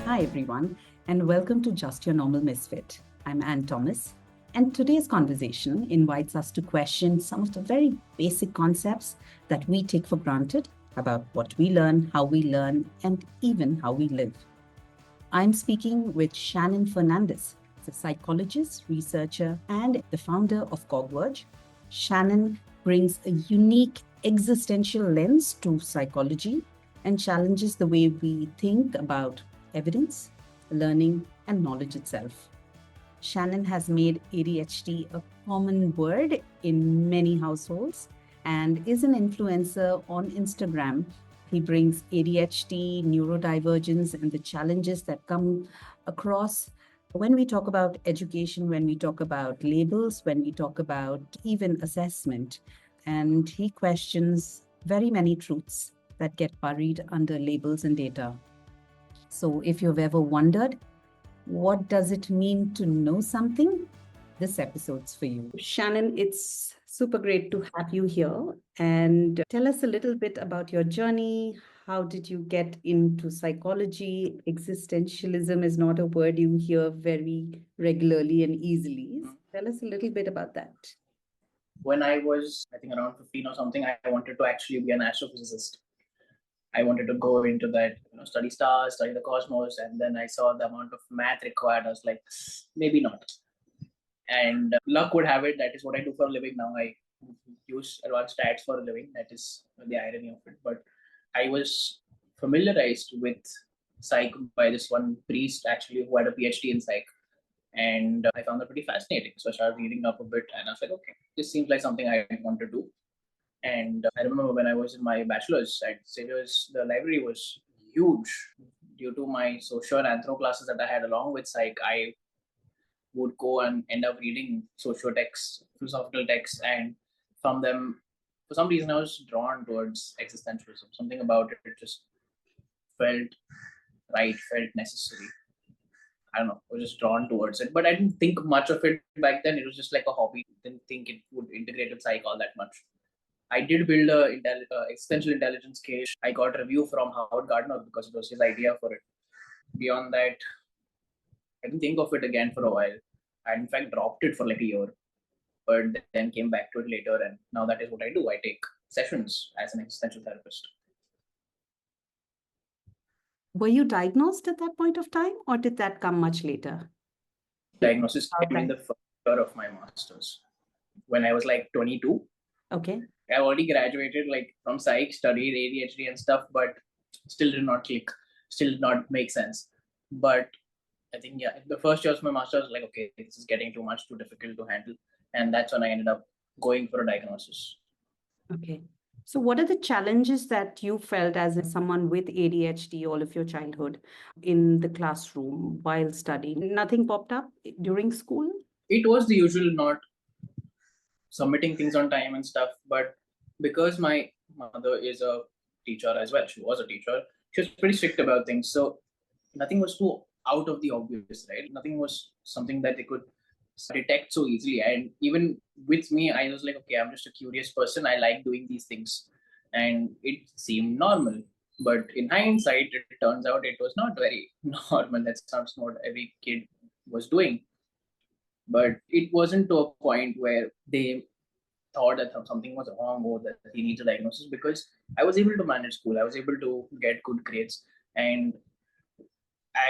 Hi, everyone, and welcome to Just Your Normal Misfit. I'm Anne Thomas, and today's conversation invites us to question some of the very basic concepts that we take for granted about what we learn, how we learn, and even how we live. I'm speaking with Shannon Fernandes, a psychologist, researcher, and the founder of CogVerge. Shannon brings a unique existential lens to psychology and challenges the way we think about evidence, learning, and knowledge itself. Shannon has made ADHD a common word in many households and is an influencer on Instagram. He brings ADHD, neurodivergence, and the challenges that come across when we talk about education, when we talk about labels, when we talk about even assessment. And he questions very many truths that get buried under labels and data. So if you've ever wondered, what does it mean to know something? This episode's for you. Shannon, it's super great to have you here. And tell us a little bit about your journey. How did you get into psychology? Existentialism is not a word you hear very regularly and easily. Tell us a little bit about that. When I was, I think, around 15 or something, I wanted to actually be an astrophysicist. I wanted to go into that, study stars, study the cosmos, and then I saw the amount of math required. I was like, maybe not. And luck would have it, that is what I do for a living now. I use advanced stats for a living. That is the irony of it. But I was familiarized with psych by this one priest actually who had a PhD in psych. And I found that pretty fascinating. So I started reading up a bit and I was like, okay, this seems like something I want to do. And I remember when I was in my bachelor's at Xavier's, the library was huge. Due to my social and anthro classes that I had along with psych, I would go and end up reading social texts, philosophical texts, and from them, for some reason, I was drawn towards existentialism. Something about it just felt right, felt necessary. I don't know, I was just drawn towards it. But I didn't think much of it back then. It was just like a hobby. Didn't think it would integrate with psych all that much. I did build a existential intelligence case. I got a review from Howard Gardner because it was his idea for it. Beyond that, I didn't think of it again for a while. I in fact dropped it for like a year, but then came back to it later. And now that is what I do. I take sessions as an existential therapist. Were you diagnosed at that point of time, or did that come much later? Diagnosis came in the first year of my master's when I was like 22. Okay. I already graduated like from psych, studied ADHD and stuff, but still did not click, still did not make sense. But I think, yeah, the first year of my master's, was like, okay, this is getting too much, too difficult to handle. And that's when I ended up going for a diagnosis. Okay. So, what are the challenges that you felt as someone with ADHD all of your childhood in the classroom while studying? Nothing popped up during school? It was the usual, not submitting things on time and stuff. But because my mother is a teacher as well, she was a teacher, she was pretty strict about things. So nothing was too out of the obvious, right? Nothing was something that they could detect so easily. And even with me, I was like, okay, I'm just a curious person. I like doing these things. And it seemed normal. But in hindsight, it turns out it was not very normal. That's not what every kid was doing. But it wasn't to a point where they thought that something was wrong or that he needs a diagnosis, because I was able to manage school. I was able to get good grades. And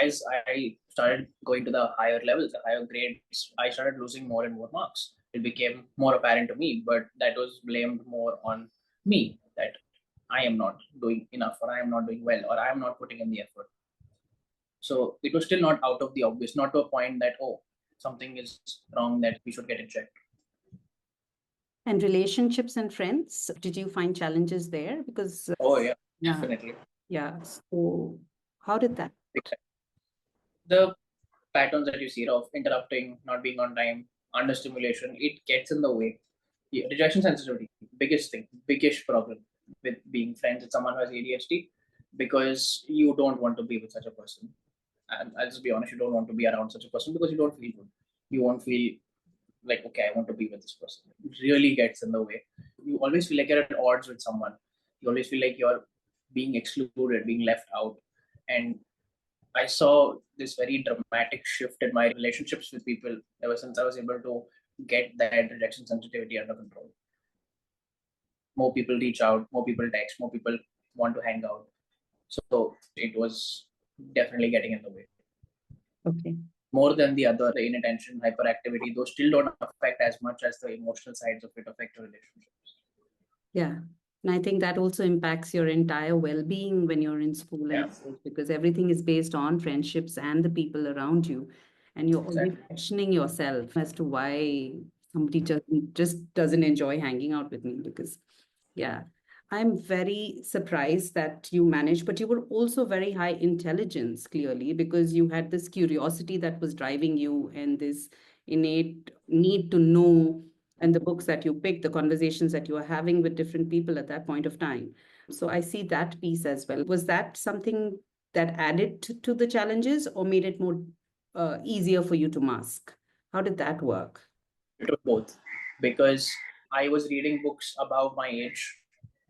as I started going to the higher levels, the higher grades, I started losing more and more marks. It became more apparent to me, but that was blamed more on me, that I am not doing enough, or I am not doing well, or I am not putting in the effort. So it was still not out of the obvious, not to a point that, oh, something is wrong that we should get it checked. And relationships and friends, did you find challenges there? Because Oh yeah, definitely. Yeah. So how did that? The patterns that you see of interrupting, not being on time, understimulation, it gets in the way. Yeah, rejection sensitivity, biggest thing, biggest problem with being friends with someone who has ADHD, because you don't want to be with such a person. And I'll just be honest, you don't want to be around such a person because you don't feel good. You won't feel like, okay, I want to be with this person. It really gets in the way. You always feel like you're at odds with someone. You always feel like you're being excluded, being left out. And I saw this very dramatic shift in my relationships with people ever since I was able to get that rejection sensitivity under control. More people reach out, more people text, more people want to hang out. So it was definitely getting in the way. Okay. More than the other inattention, hyperactivity, those still don't affect as much as the emotional sides of it affect your relationships. Yeah. And I think that also impacts your entire well-being when you're in school and college, because everything is based on friendships and the people around you. And you're always Exactly. questioning yourself as to why somebody just doesn't enjoy hanging out with me. Because, yeah, I'm very surprised that you managed, but you were also very high intelligence, clearly, because you had this curiosity that was driving you and this innate need to know, and the books that you pick, the conversations that you are having with different people at that point of time. So I see that piece as well. Was that something that added to the challenges or made it more easier for you to mask? How did that work? It was both, because I was reading books above my age,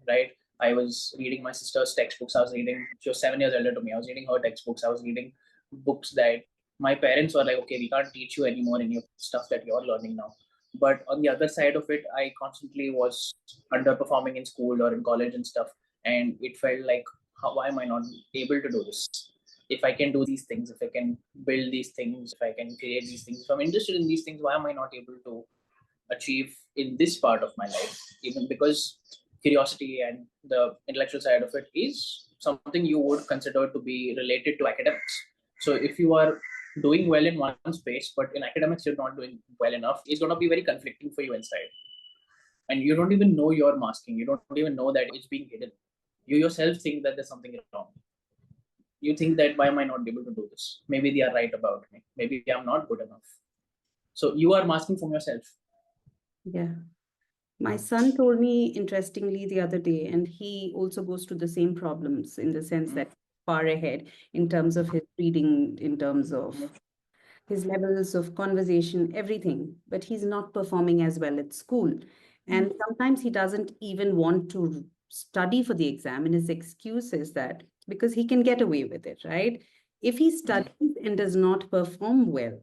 right? I was reading my sister's textbooks. I was reading, she was 7 years older to me. I was reading her textbooks. I was reading books that my parents were like, okay, we can't teach you anymore in your stuff that you're learning now. But on the other side of it, I constantly was underperforming in school or in college and stuff. And it felt like, why am I not able to do this? If I can do these things, if I can build these things, if I can create these things, if I'm interested in these things, why am I not able to achieve in this part of my life? Even because curiosity and the intellectual side of it is something you would consider to be related to academics. So if you are doing well in one space, but in academics you're not doing well enough, it's going to be very conflicting for you inside. And you don't even know you're masking. You don't even know that it's being hidden. You yourself think that there's something wrong. You think that why am I not able to do this? Maybe they are right about me. Maybe I'm not good enough. So you are masking from yourself. Yeah. My son told me interestingly the other day, and he also goes through the same problems in the sense that far ahead in terms of his reading, in terms of his levels of conversation, everything, but he's not performing as well at school. And sometimes he doesn't even want to study for the exam, and his excuse is that because he can get away with it, right? If he studies and does not perform well,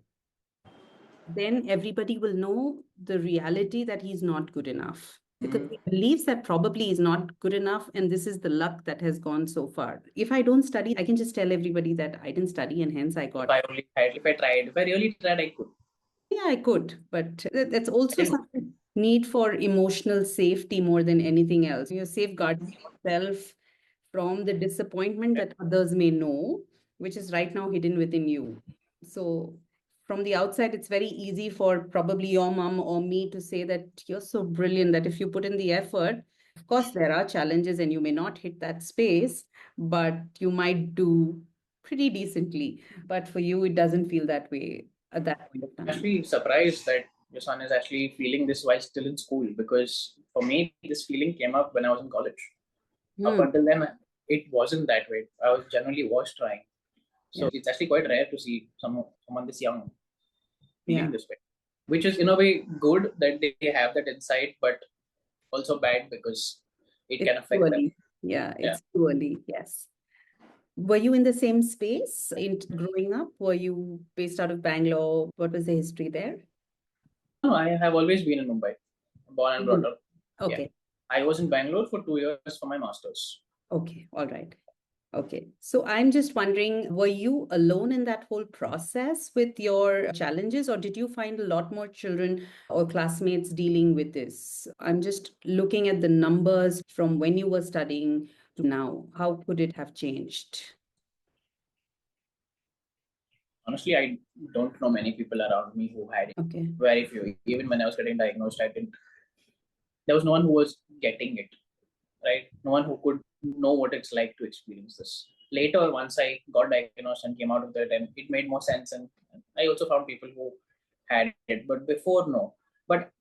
then everybody will know the reality that he's not good enough, because he believes that probably he's not good enough and this is the luck that has gone so far. If I don't study, I can just tell everybody that I didn't study and hence I got. If I tried, if I really tried, I could. Yeah, I could, but that's also some need for emotional safety more than anything else. You're safeguarding yourself from the disappointment that others may know, which is right now hidden within you. So from the outside, it's very easy for probably your mom or me to say that you're so brilliant that if you put in the effort, of course, there are challenges and you may not hit that space, but you might do pretty decently. But for you, it doesn't feel that way at that point of time. I'm actually surprised that your son is actually feeling this while still in school, because for me, this feeling came up when I was in college. Up until then, it wasn't that way. I was generally trying. So it's actually quite rare to see someone this young feeling this way, which is in a way good that they have that insight, but also bad because it can affect them. Yeah, it's too early. Yes. Were you in the same space in growing up? Were you based out of Bangalore? What was the history there? No, I have always been in Mumbai, born and brought up. Okay. I was in Bangalore for 2 years for my master's. Okay. All right. Okay. So I'm just wondering, were you alone in that whole process with your challenges, or did you find a lot more children or classmates dealing with this? I'm just looking at the numbers from when you were studying to now. How could it have changed? Honestly, I don't know many people around me who had it. Okay. Very few. Even when I was getting diagnosed, there was no one who was getting it, right? No one who could know what it's like to experience this. Later, once I got diagnosed and came out of it, and it made more sense. And I also found people who had it, but before, no. But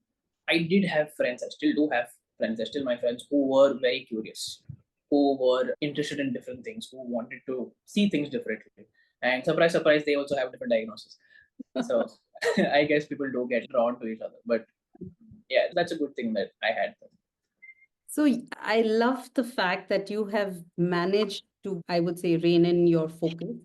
I did have friends. I still do have friends. They're still my friends who were very curious, who were interested in different things, who wanted to see things differently. And surprise, surprise, they also have different diagnoses. So I guess people do get drawn to each other. But yeah, that's a good thing that I had. So I love the fact that you have managed to, I would say, rein in your focus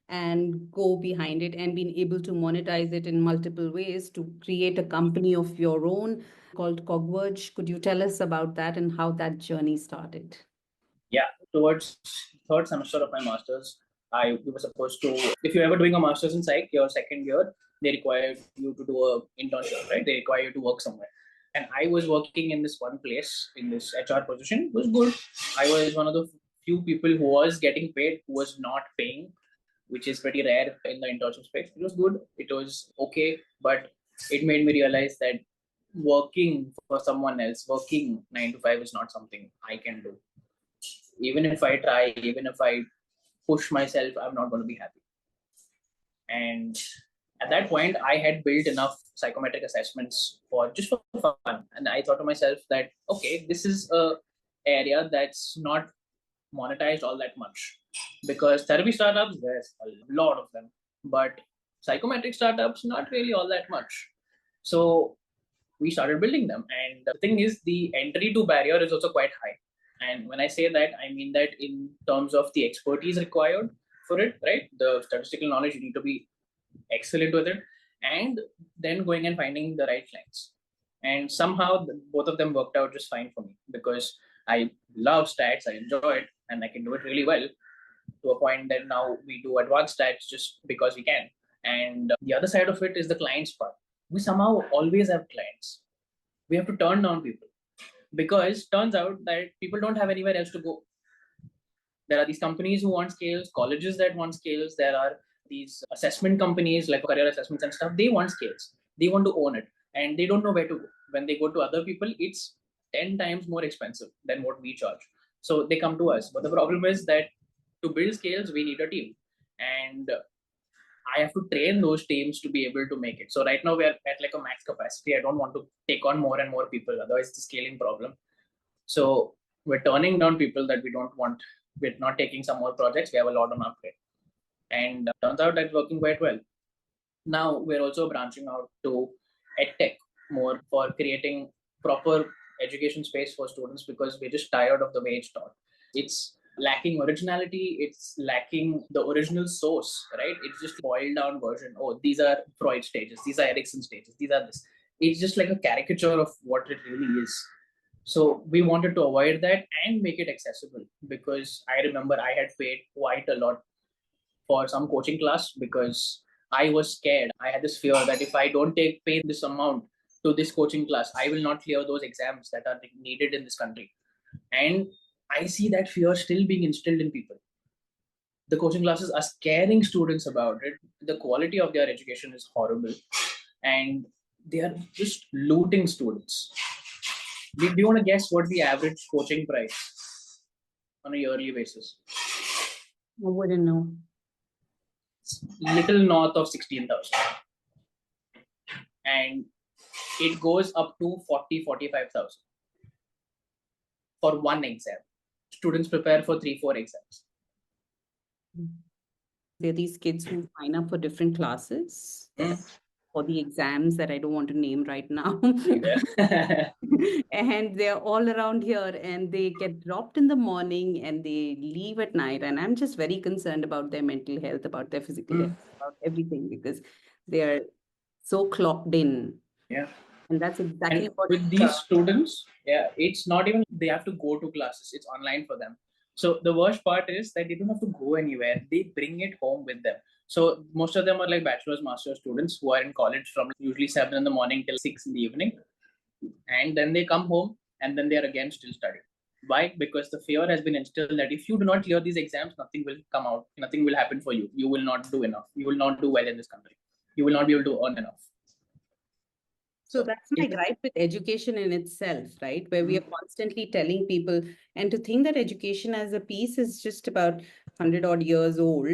and go behind it and been able to monetize it in multiple ways to create a company of your own called CogVerge. Could you tell us about that and how that journey started? Yeah, towards third semester of my master's, we were supposed to, if you're ever doing a master's in psych, your second year, they require you to do a internship, right? They require you to work somewhere. And I was working in this one place, in this HR position. It was good. I was one of the few people who was getting paid, who was not paying, which is pretty rare in the internship space. It was good. It was okay, but it made me realize that working for someone else, working 9 to 5 is not something I can do. Even if I try, even if I push myself, I'm not going to be happy. And at that point, I had built enough psychometric assessments for just for fun. And I thought to myself that, okay, this is a area that's not monetized all that much, because therapy startups, there's a lot of them, but psychometric startups, not really all that much. So we started building them. And the thing is, the entry to barrier is also quite high. And when I say that, I mean that in terms of the expertise required for it, right? The statistical knowledge, you need to be excellent with it. And then going and finding the right clients. And somehow both of them worked out just fine for me, because I love stats, I enjoy it, and I can do it really well, to a point that now we do advanced stats just because we can. And the other side of it is the clients part. We somehow always have clients. We have to turn down people, because turns out that people don't have anywhere else to go. There are these companies who want scales, colleges that want scales. There are these assessment companies like career assessments and stuff. They want scales. They want to own it, and they don't know where to go. When they go to other people, it's 10 times more expensive than what we charge. So they come to us. But the problem is that to build scales, we need a team. And I have to train those teams to be able to make it. So right now we are at like a max capacity. I don't want to take on more and more people. Otherwise, it's a scaling problem. So we're turning down people that we don't want. We're not taking some more projects. We have a lot on our plate. And turns out that's working quite well. Now we're also branching out to edtech more for creating proper education space for students, because we're just tired of the way it's taught. It's lacking originality, it's lacking the original source, right? It's just boiled down version. Oh, these are Freud stages, these are Erickson stages, these are this. It's just like a caricature of what it really is. So we wanted to avoid that and make it accessible, because I remember I had paid quite a lot for some coaching class, because I was scared. I had this fear that if I don't pay this amount to this coaching class, I will not clear those exams that are needed in this country. And I see that fear still being instilled in people. The coaching classes are scaring students about it. The quality of their education is horrible, and they are just looting students. Do you want to guess what the average coaching price on a yearly basis? I wouldn't know. It's little north of 16,000. And it goes up to 45,000 for one exam. Students prepare for 3-4 exams. There are these kids who sign up for different classes for the exams that I don't want to name right now. And they're all around here, and they get dropped in the morning and they leave at night. And I'm just very concerned about their mental health, about their physical health, about everything, because they're so clocked in. Yeah. And that's exactly And what with these students, it's not even they have to go to classes, it's online for them. So the worst part is that they don't have to go anywhere. They bring it home with them. So most of them are like bachelor's, master's students who are in college from usually 7 in the morning till 6 in the evening. And then they come home and then they're again still studying. Why? Because the fear has been instilled that if you do not clear these exams, nothing will come out. Nothing will happen for you. You will not do enough. You will not do well in this country. You will not be able to earn enough. So that's my gripe with education in itself, right? Where we are constantly telling people, and to think that education as a piece is just about 100 odd years old.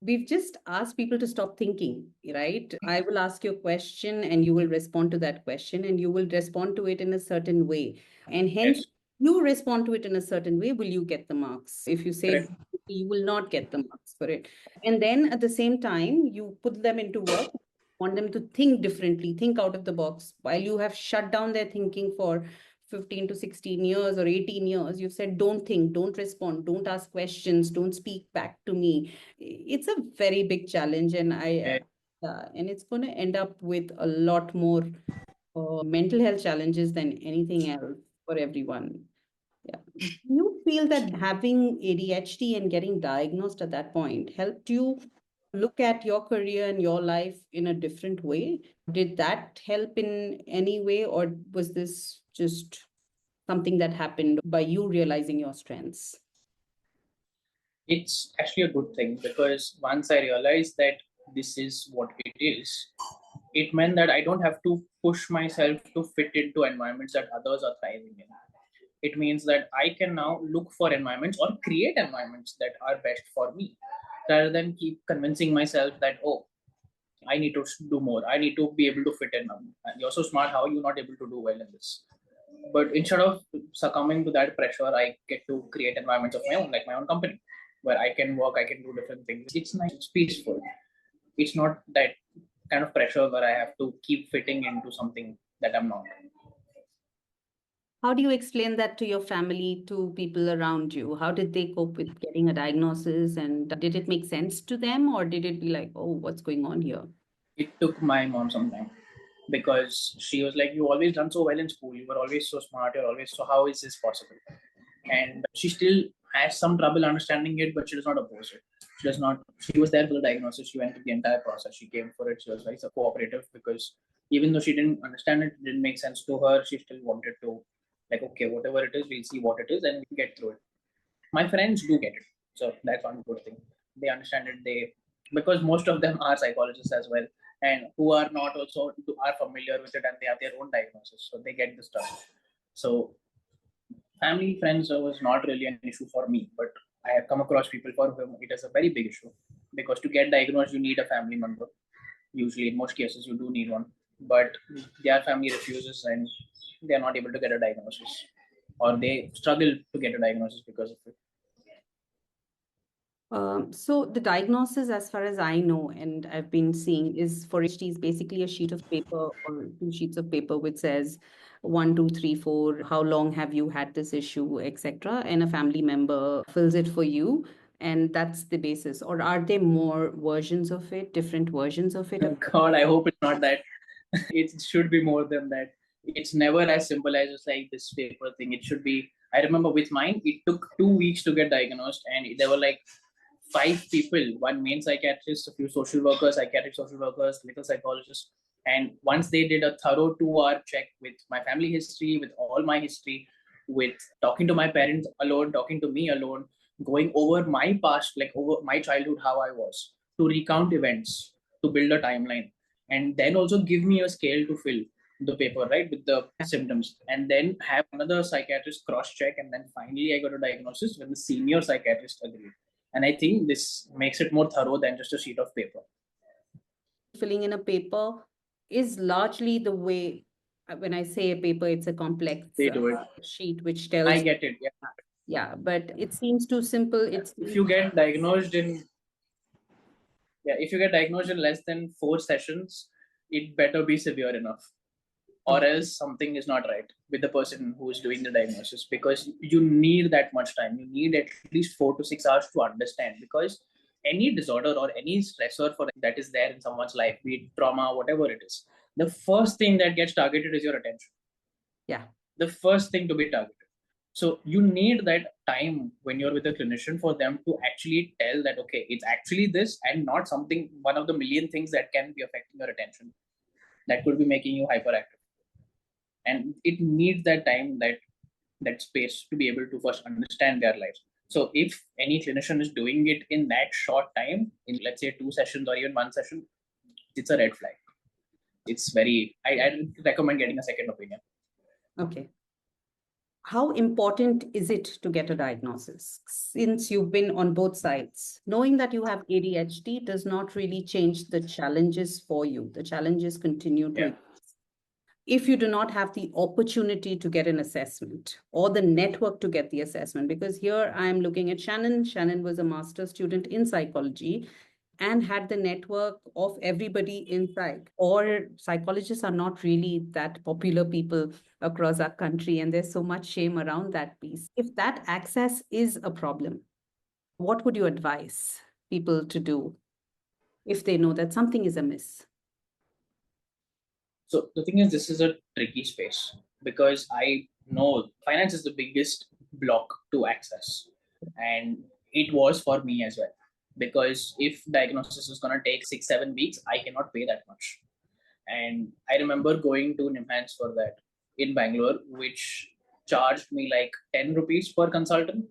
We've just asked people to stop thinking, right? I will ask you a question and you will respond to that question, and you will respond to it in a certain way. And hence, Yes. you respond to it in a certain way, will you get the marks? If you say Correct. you will not get the marks for it. And then at the same time, you put them into work, want them to think differently, think out of the box, while you have shut down their thinking for 15 to 16 years or 18 years, you've said, don't think, don't respond, don't ask questions, don't speak back to me. It's a very big challenge, and and it's going to end up with a lot more mental health challenges than anything else for everyone. Yeah. Do you feel that having ADHD and getting diagnosed at that point helped you look at your career and your life in a different way? Did that help in any way, or was this just something that happened by you realizing your strengths? It's actually a good thing, because once I realized that this is what it is, it meant that I don't have to push myself to fit into environments that others are thriving in. It means that I can now look for environments or create environments that are best for me, rather than keep convincing myself that, oh, I need to do more. I need to be able to fit in. You're so smart. How are you not able to do well in this? But instead of succumbing to that pressure, I get to create environments of my own, like my own company, where I can work, I can do different things. It's nice, it's peaceful. It's not that kind of pressure where I have to keep fitting into something that I'm not. How do you explain that to your family, to people around you? How did they cope with getting a diagnosis? And did it make sense to them, or did it be like, oh, what's going on here? It took my mom some time, because she was like, you always done so well in school. You were always so smart. You're always so, how is this possible? And she still has some trouble understanding it, but she does not oppose it. She does not. She was there for the diagnosis. She went through the entire process. She came for it. She was very cooperative, because even though she didn't understand it, it didn't make sense to her. She still wanted to, like, okay, whatever it is, we'll see what it is and we get through it. My friends do get it, so that's one good thing. They understand it. Because most of them are psychologists as well, and who are not also are familiar with it, and they have their own diagnosis, so they get the stuff. So family, friends was not really an issue for me, but I have come across people for whom it is a very big issue, because to get diagnosed, you need a family member. Usually, in most cases, you do need one, but their family refuses and they are not able to get a diagnosis, or they struggle to get a diagnosis because of it. So the diagnosis, as far as I know, and I've been seeing, is for ADHD is basically a sheet of paper or two sheets of paper which says 1, 2, 3, 4, how long have you had this issue, etc. And a family member fills it for you. And that's the basis. Or are there more versions of it, different versions of it? God, I hope it's not that. It should be more than that. It's never as simple as just like this paper thing. It should be. I remember with mine, it took 2 weeks to get diagnosed, and there were like 5 people: one main psychiatrist, a few social workers, psychiatric social workers, clinical psychologists. And once they did a thorough 2 hour check with my family history, with all my history, with talking to my parents alone, talking to me alone, going over my past, like over my childhood, how I was, to recount events, to build a timeline, and then also give me a scale to fill the paper, right, with the symptoms, and then have another psychiatrist cross check, and then finally I got a diagnosis when the senior psychiatrist agreed. And I think this makes it more thorough than just a sheet of paper. Filling in a paper is largely the way, when I say a paper, it's a complex They do it. sheet which tells. I get it. Yeah. Yeah, but it seems too simple. It's if you get diagnosed in if you get diagnosed in less than 4 sessions, it better be severe enough, or else something is not right with the person who is doing the diagnosis, because you need that much time. You need at least 4 to 6 hours to understand, because any disorder or any stressor for that is there in someone's life, be it trauma, whatever it is, the first thing that gets targeted is your attention. Yeah. The first thing to be targeted. So you need that time when you're with a clinician for them to actually tell that, okay, it's actually this and not something, one of the million things that can be affecting your attention, that could be making you hyperactive. And it needs that time, that space to be able to first understand their lives. So if any clinician is doing it in that short time, in let's say 2 sessions or even 1 session, it's a red flag. It's very, I recommend getting a second opinion. Okay. How important is it to get a diagnosis? Since you've been on both sides, knowing that you have ADHD does not really change the challenges for you. The challenges continue to exist. If you do not have the opportunity to get an assessment or the network to get the assessment, because here I'm looking at Shannon. Shannon was a master's student in psychology. and had the network of everybody inside. Or psychologists are not really that popular people across our country, and there's so much shame around that piece. If that access is a problem, what would you advise people to do if they know that something is amiss? So the thing is, this is a tricky space because I know finance is the biggest block to access, and it was for me as well. Because if diagnosis is gonna take 6-7 weeks, I cannot pay that much. And I remember going to Nimhans for that in Bangalore, which charged me like 10 rupees per consultant,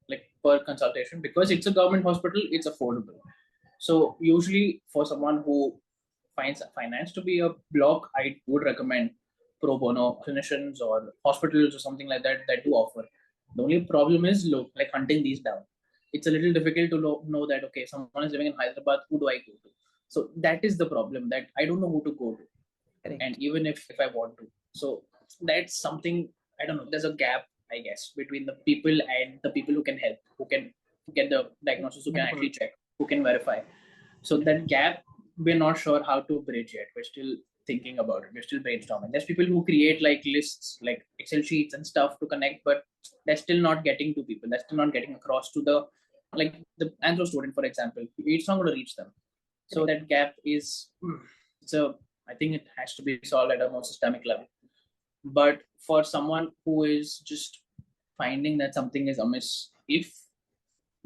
like per consultation, because it's a government hospital, it's affordable. So usually for someone who finds finance to be a block, I would recommend pro bono clinicians or hospitals or something like that that do offer. The only problem is like hunting these down. It's a little difficult to know that okay, someone is living in Hyderabad, who do I go to? So that is the problem, that I don't know who to go to. Correct. And even if I want to. So that's something, I don't know, there's a gap, I guess, between the people and the people who can help, who can get the diagnosis, who can actually check, who can verify. So that gap, we're not sure how to bridge yet. We're still thinking about it. We're still brainstorming. There's people who create like lists, like Excel sheets and stuff to connect, but that's still not getting to people. That's still not getting across to the, like the anthro student, for example. It's not going to reach them. So that gap is, I think it has to be solved at a more systemic level. But for someone who is just finding that something is amiss, if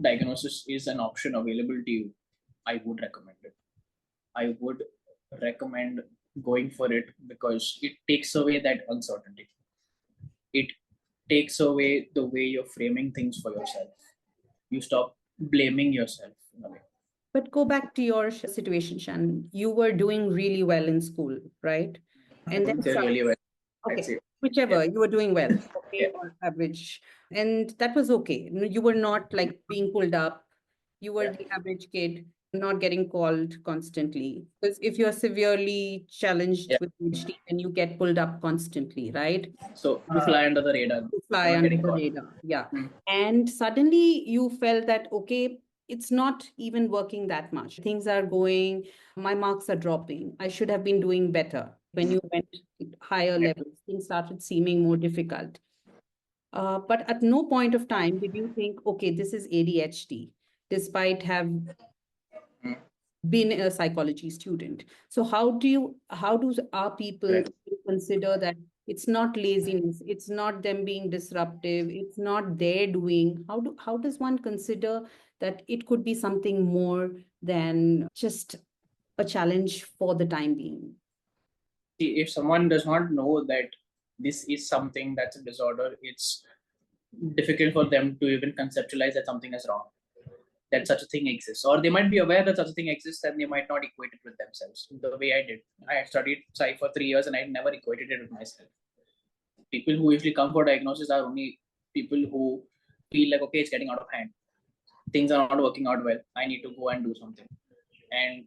diagnosis is an option available to you, I would recommend it. I would recommend going for it because it takes away that uncertainty. It takes away the way you're framing things for yourself. You stop blaming yourself in a way. But go back to your situation, Shan. You were doing really well in school, right? And then Really well. okay, whichever, you were doing well, okay, Yeah. on average. And that was okay. You were not like being pulled up. You were the average kid, not getting called constantly. Because if you're severely challenged with ADHD, then you get pulled up constantly, right? So we fly under the radar. You fly under the radar. Yeah. And suddenly you felt that, okay, it's not even working that much. Things are going, my marks are dropping. I should have been doing better. When you went higher levels, things started seeming more difficult. But at no point of time did you think, okay, this is ADHD, despite have been a psychology student. So how do our people consider that it's not laziness, it's not them being disruptive, it's not their doing? How does one consider that it could be something more than just a challenge for the time being? See, if someone does not know that this is something that's a disorder, it's difficult for them to even conceptualize that something is wrong, that such a thing exists. Or they might be aware that such a thing exists and they might not equate it with themselves the way I did. I studied psych for 3 years and I never equated it with myself. People who usually come for diagnosis are only people who feel like, okay, it's getting out of hand. Things are not working out well. I need to go and do something. And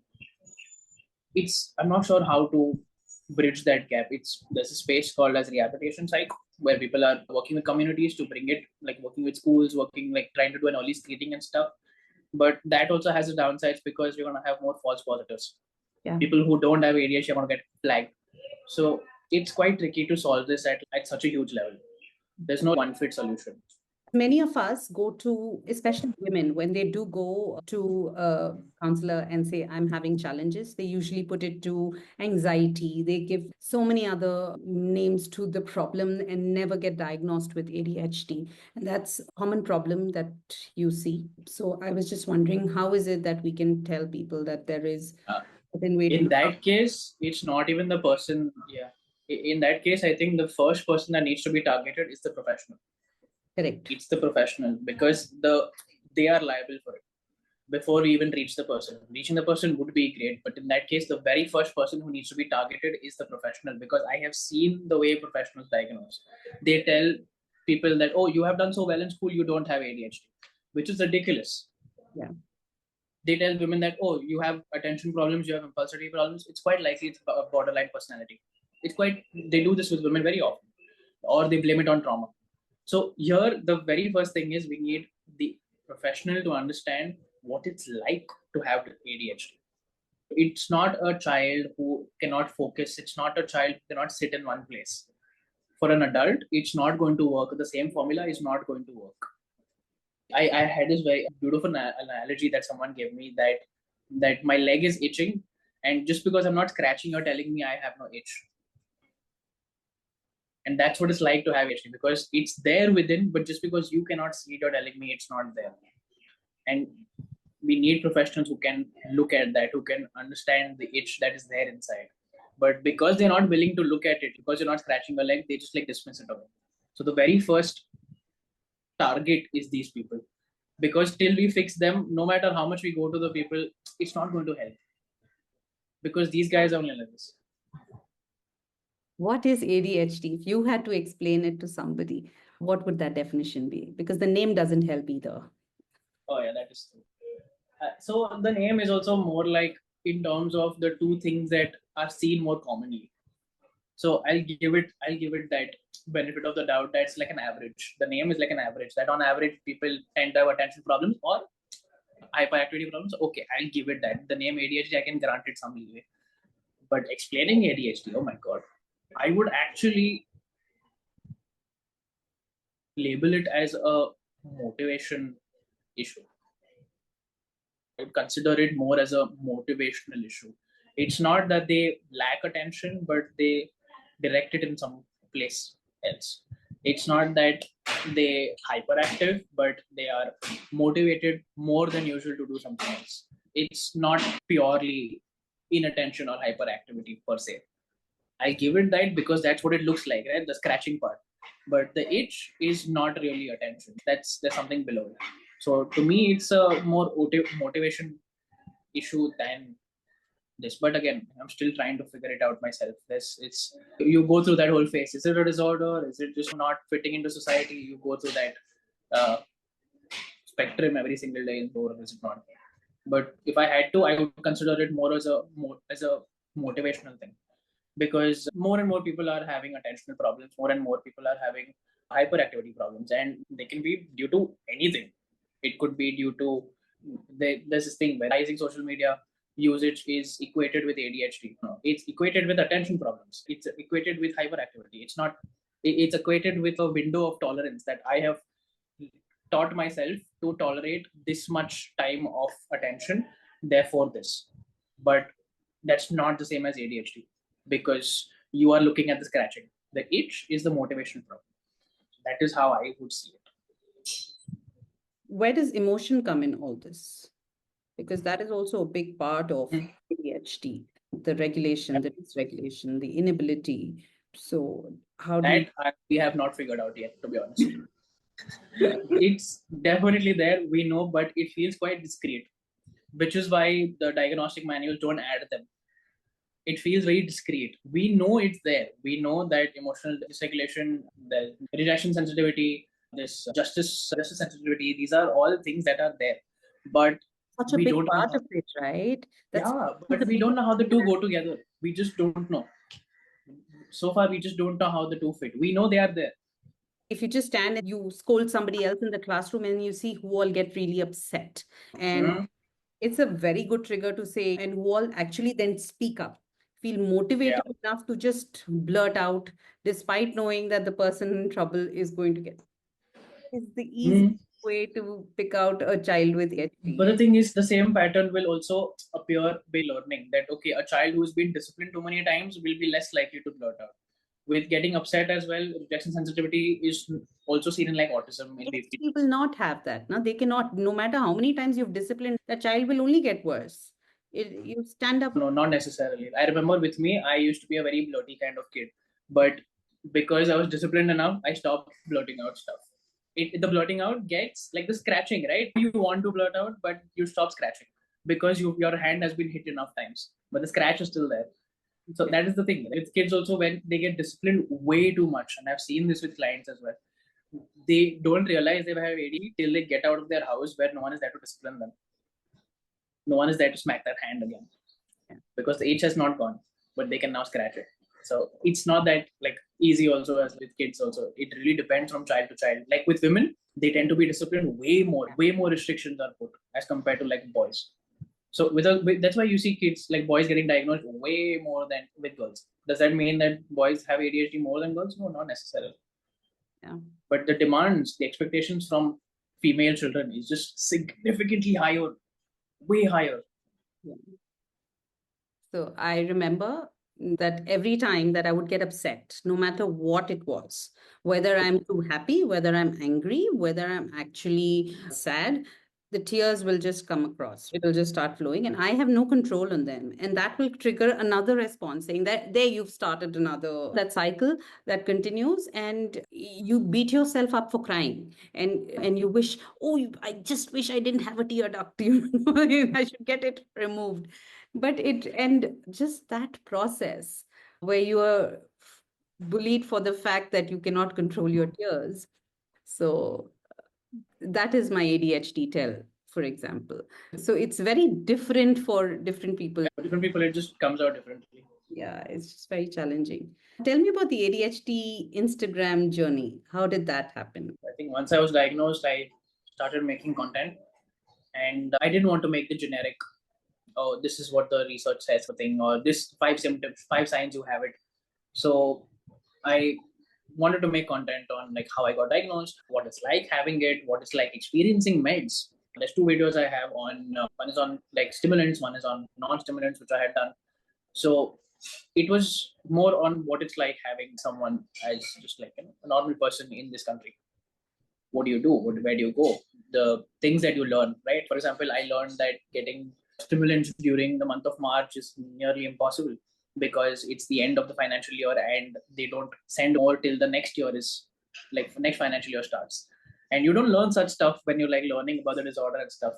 I'm not sure how to bridge that gap. There's a space called as rehabilitation psych where people are working with communities to bring it, like working with schools, working like trying to do an early screening and stuff. But that also has its downsides because you're going to have more false positives. Yeah. People who don't have ADHD are going to get flagged. So it's quite tricky to solve this at such a huge level. There's no one fit solution. Many of us go to, especially women, when they do go to a counselor and say, I'm having challenges, they usually put it to anxiety. They give so many other names to the problem and never get diagnosed with ADHD. And that's a common problem that you see. So I was just wondering, how is it that we can tell people that there is in that case, it's not even the person. Yeah. In that case, I think the first person that needs to be targeted is the professional. Correct. It's the professional because they are liable for it before we even reach the person. Reaching the person would be great, but in that case, the very first person who needs to be targeted is the professional, because I have seen the way professionals diagnose. They tell people that, oh, you have done so well in school, you don't have ADHD, which is ridiculous. Yeah. They tell women that, oh, you have attention problems, you have impulsivity problems. It's quite likely it's a borderline personality. They do this with women very often, or they blame it on trauma. So here, the very first thing is we need the professional to understand what it's like to have ADHD. It's not a child who cannot focus. It's not a child who cannot sit in one place. For an adult, it's not going to work. The same formula is not going to work. I had this very beautiful analogy that someone gave me, that my leg is itching, and just because I'm not scratching, you're telling me I have no itch. And that's what it's like to have ADHD, because it's there within, but just because you cannot see it, you're telling me it's not there. And we need professionals who can look at that, who can understand the itch that is there inside. But because they're not willing to look at it, because you're not scratching your leg, they just like dismiss it away. So the very first target is these people, because till we fix them, no matter how much we go to the people, it's not going to help, because these guys are only like this. What is ADHD? If you had to explain it to somebody, what would that definition be? Because the name doesn't help either. Oh yeah, that is true. So the name is also more like in terms of the two things that are seen more commonly. So I'll give it that benefit of the doubt that it's like an average. The name is like an average. That on average people tend to have attention problems or hyperactivity problems. Okay, I'll give it that. The name ADHD, I can grant it some leeway. But explaining ADHD, oh my god, I would actually label it as a motivation issue. I would consider it more as a motivational issue. It's not that they lack attention, but they direct it in some place else. It's not that they hyperactive, but they are motivated more than usual to do something else. It's not purely inattention or hyperactivity per se. I give it that because that's what it looks like, right? The scratching part. But the itch is not really attention. There's something below it. So to me, it's a more motivation issue than this. But again, I'm still trying to figure it out myself. It's you go through that whole phase. Is it a disorder? Is it just not fitting into society? You go through that spectrum every single day, or is it not? But if I had to, I would consider it more as a motivational thing, because more and more people are having attentional problems. More and more people are having hyperactivity problems, and they can be due to anything. It could be due to there's this thing where rising social media usage is equated with ADHD. No, it's equated with attention problems. It's equated with hyperactivity. It's not. It's equated with a window of tolerance that I have taught myself to tolerate this much time of attention. Therefore, this. But that's not the same as ADHD, because you are looking at the scratching. The itch is the motivation problem. That is how I would see it. Where does emotion come in all this? Because that is also a big part of ADHD, the regulation, the dysregulation, the inability. So how do we have not figured out yet, to be honest. It's definitely there, we know, but it feels quite discreet, which is why the diagnostic manuals don't add them. It feels very discreet. We know it's there. We know that emotional dysregulation, the rejection sensitivity, this justice sensitivity, these are all things that are there. But such a big part of it, right? But we don't know how the two go together. We just don't know. So far, we just don't know how the two fit. We know they are there. If you just stand and you scold somebody else in the classroom and you see who all get really upset. And it's a very good trigger to say, and who all actually then speak up, feel motivated enough to just blurt out, despite knowing that the person in trouble is going to get. It's the easy way to pick out a child with ADHD. But the thing is, the same pattern will also appear by learning that, okay, a child who's been disciplined too many times will be less likely to blurt out. With getting upset as well, rejection sensitivity is also seen in like autism. People will not have that. No, they cannot, no matter how many times you've disciplined, the child will only get worse. You stand up. No, not necessarily. I remember with me, I used to be a very blurty kind of kid. But because I was disciplined enough, I stopped blurting out stuff. The blurting out gets like the scratching, right? You want to blurt out, but you stop scratching because your hand has been hit enough times, but the scratch is still there. So that is the thing with kids also, when they get disciplined way too much, and I've seen this with clients as well. They don't realize they have ADHD till they get out of their house where no one is there to discipline them. No one is there to smack their hand again because the itch has not gone, but they can now scratch it. So it's not that like easy also as with kids also. It really depends from child to child. Like with women, they tend to be disciplined way more restrictions are put. as compared to like boys. So that's why you see kids like boys getting diagnosed way more than with girls. Does that mean that boys have ADHD more than girls? No, not necessarily. Yeah. But the demands, the expectations from female children is just significantly higher, way higher. Yeah. So I remember that every time that I would get upset, no matter what it was, whether I'm too happy, whether I'm angry, whether I'm actually sad, the tears will just come across. It will just start flowing, and I have no control on them. And that will trigger another response saying that there you've started another that cycle that continues, and you beat yourself up for crying. And you wish, I just wish I didn't have a tear duct. I should get it removed. But just that process where you are bullied for the fact that you cannot control your tears. So that is my ADHD tell, for example. So it's very different for different people. For different people, it just comes out differently. Yeah, it's just very challenging. Tell me about the ADHD Instagram journey. How did that happen? I think once I was diagnosed, I started making content, and I didn't want to make the generic, oh, this is what the research says for thing, or this 5 symptoms, 5 signs you have it. So I wanted to make content on like how I got diagnosed, what it's like having it, what it's like experiencing meds. There's 2 videos I have on, one is on like stimulants, one is on non-stimulants, which I had done. So it was more on what it's like having someone as just like a normal person in this country. What do you do? Where do you go? The things that you learn, right? For example, I learned that getting stimulants during the month of March is nearly impossible because it's the end of the financial year and they don't send more till the next year is like next financial year starts. And you don't learn such stuff when you're like learning about the disorder and stuff.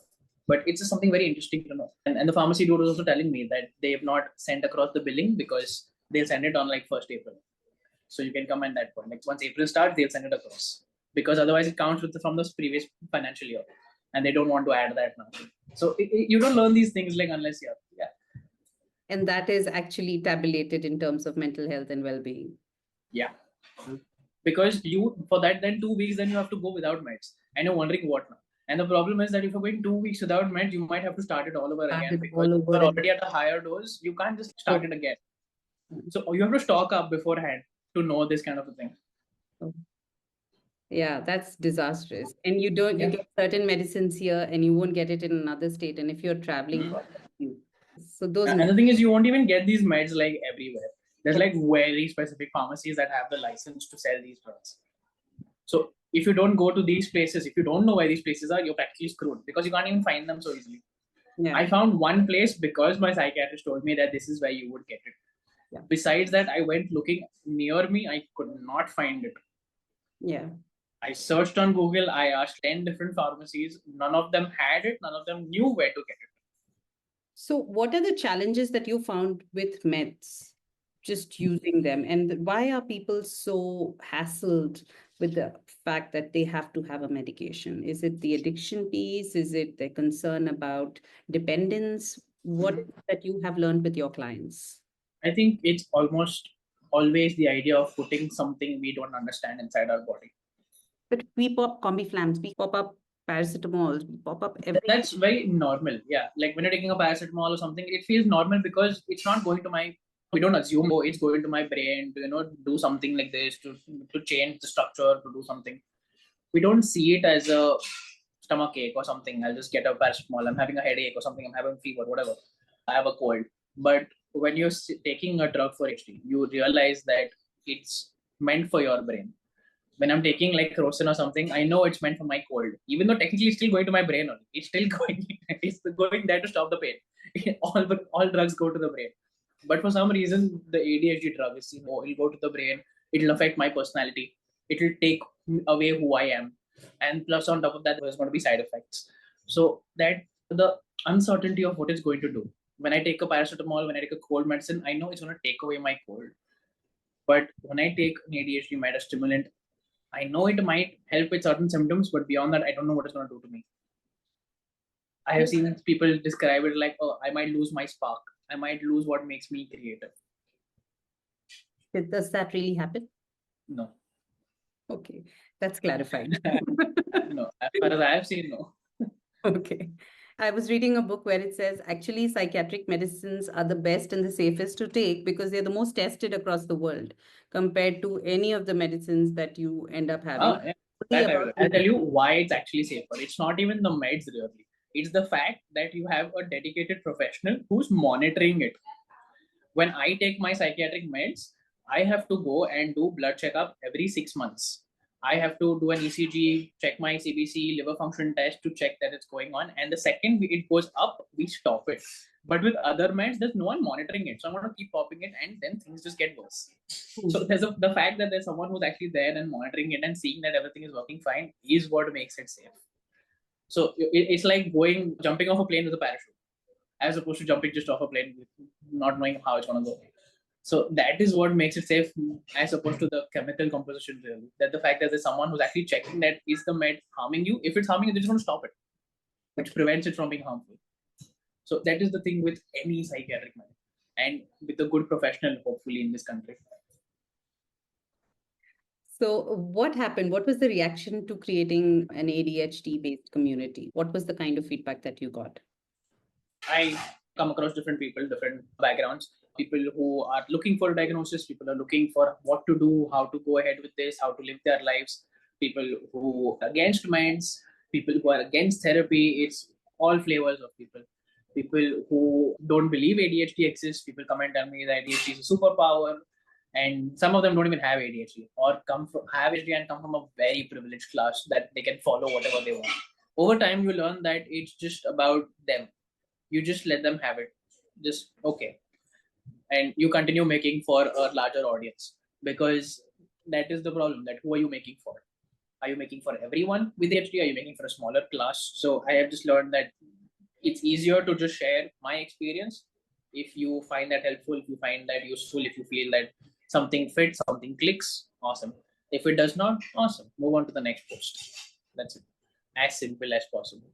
But it's just something very interesting to know. And the pharmacy dude was also telling me that they have not sent across the billing because they'll send it on like 1st April. So you can come at that point. Like once April starts, they'll send it across because otherwise it counts from the previous financial year, and they don't want to add that now. So you don't learn these things like unless you're And that is actually tabulated in terms of mental health and well-being. Yeah. Because you for that then 2 weeks then you have to go without meds and you're wondering what now. And the problem is that if you're going 2 weeks without meds, you might have to start it all over again because you're already at a higher dose. You can't just start it again. So you have to stock up beforehand to know this kind of a thing. Yeah, that's disastrous. And you get certain medicines here and you won't get it in another state. And if you're traveling, so those. And the thing is, you won't even get these meds like everywhere. There's like very specific pharmacies that have the license to sell these drugs. So if you don't go to these places, if you don't know where these places are, you're practically screwed because you can't even find them so easily. Yeah. I found one place because my psychiatrist told me that this is where you would get it. Yeah. Besides that, I went looking near me. I could not find it. Yeah. I searched on Google. I asked 10 different pharmacies. None of them had it. None of them knew where to get it. So what are the challenges that you found with meds, just using them? And why are people so hassled with the fact that they have to have a medication? Is it the addiction piece? Is it the concern about dependence? What that you have learned with your clients? I think it's almost always the idea of putting something we don't understand inside our body. But we pop combiflams, we pop up paracetamol, we pop up everything. That's very normal. Yeah. Like when you're taking a paracetamol or something, it feels normal because it's not going to we don't assume, oh, it's going to my brain to, do something like this, to change the structure, to do something. We don't see it as a stomach ache or something. I'll just get a paracetamol. I'm having a headache or something. I'm having fever, whatever. I have a cold. But when you're taking a drug for ADHD, you realize that it's meant for your brain. When I'm taking like Crocin or something, I know it's meant for my cold. Even though technically it's still going to my brain only. It's still going, it's going there to stop the pain. all drugs go to the brain. But for some reason, the ADHD drug is, it'll go to the brain. It'll affect my personality. It'll take away who I am. And plus on top of that, there's going to be side effects. So that the uncertainty of what it's going to do. When I take a paracetamol, when I take a cold medicine, I know it's going to take away my cold. But when I take an ADHD med, a stimulant, I know it might help with certain symptoms, but beyond that, I don't know what it's going to do to me. I have seen people describe it like, oh, I might lose my spark. I might lose what makes me creative. Does that really happen? No. Okay, that's clarified. No, as far as I have seen, no. Okay. I was reading a book where it says actually psychiatric medicines are the best and the safest to take because they're the most tested across the world compared to any of the medicines that you end up having. Yeah, Only that I will. about I'll tell you why it's actually safer. It's not even the meds really. It's the fact that you have a dedicated professional who's monitoring it. When I take my psychiatric meds, I have to go and do blood checkup every 6 months. I have to do an ECG, check my CBC, liver function test to check that it's going on. And the second it goes up, we stop it. But with other meds, there's no one monitoring it. So I'm going to keep popping it and then things just get worse. So the fact that there's someone who's actually there and monitoring it and seeing that everything is working fine is what makes it safe. So it's like jumping off a plane with a parachute, as opposed to jumping just off a plane with not knowing how it's going to go. So that is what makes it safe, as opposed to the chemical composition really. That the fact that there's someone who's actually checking that is the med harming you. If it's harming you, they just want to stop it, which prevents it from being harmful. So that is the thing with any psychiatric med, and with a good professional, hopefully, in this country. So what happened? What was the reaction to creating an ADHD-based community? What was the kind of feedback that you got? I come across different people, different backgrounds, people who are looking for a diagnosis, people are looking for what to do, how to go ahead with this, how to live their lives, people who are against meds, people who are against therapy. It's all flavors of people. People who don't believe ADHD exists, people come and tell me that ADHD is a superpower. And some of them don't even have ADHD or have ADHD and come from a very privileged class that they can follow whatever they want. Over time, you learn that it's just about them. You just let them have it. Just okay. And you continue making for a larger audience, because that is the problem. That who are you making for? Are you making for everyone with ADHD? Are you making for a smaller class? So I have just learned that it's easier to just share my experience. If you find that helpful, if you find that useful, if you feel that something fits, something clicks, awesome. If it does not, awesome. Move on to the next post. That's it. As simple as possible.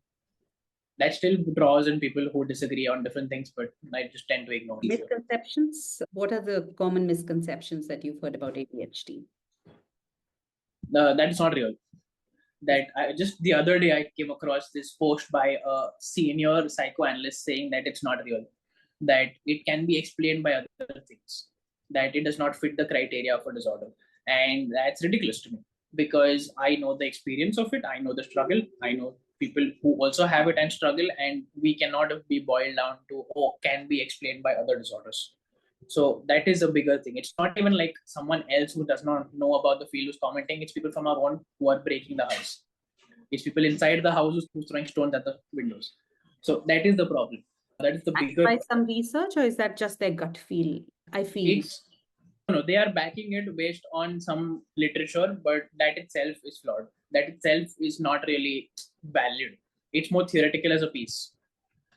That still draws in people who disagree on different things, but I just tend to ignore these. Misconceptions. What are the common misconceptions that you've heard about ADHD? That is not real. That just the other day I came across this post by a senior psychoanalyst saying that it's not real, that it can be explained by other things, that it does not fit the criteria for disorder. And that's ridiculous to me, because I know the experience of it, I know the struggle, I know people who also have it and struggle, and we cannot be boiled down to, can be explained by other disorders. So that is a bigger thing. It's not even like someone else who does not know about the field who's commenting. It's people from our own who are breaking the house. It's people inside the house who's throwing stones at the windows. So that is the problem. That is the bigger. By some research, or is that just their gut feel? I feel. No, they are backing it based on some literature, but that itself is flawed. That itself is not really valid. It's more theoretical as a piece.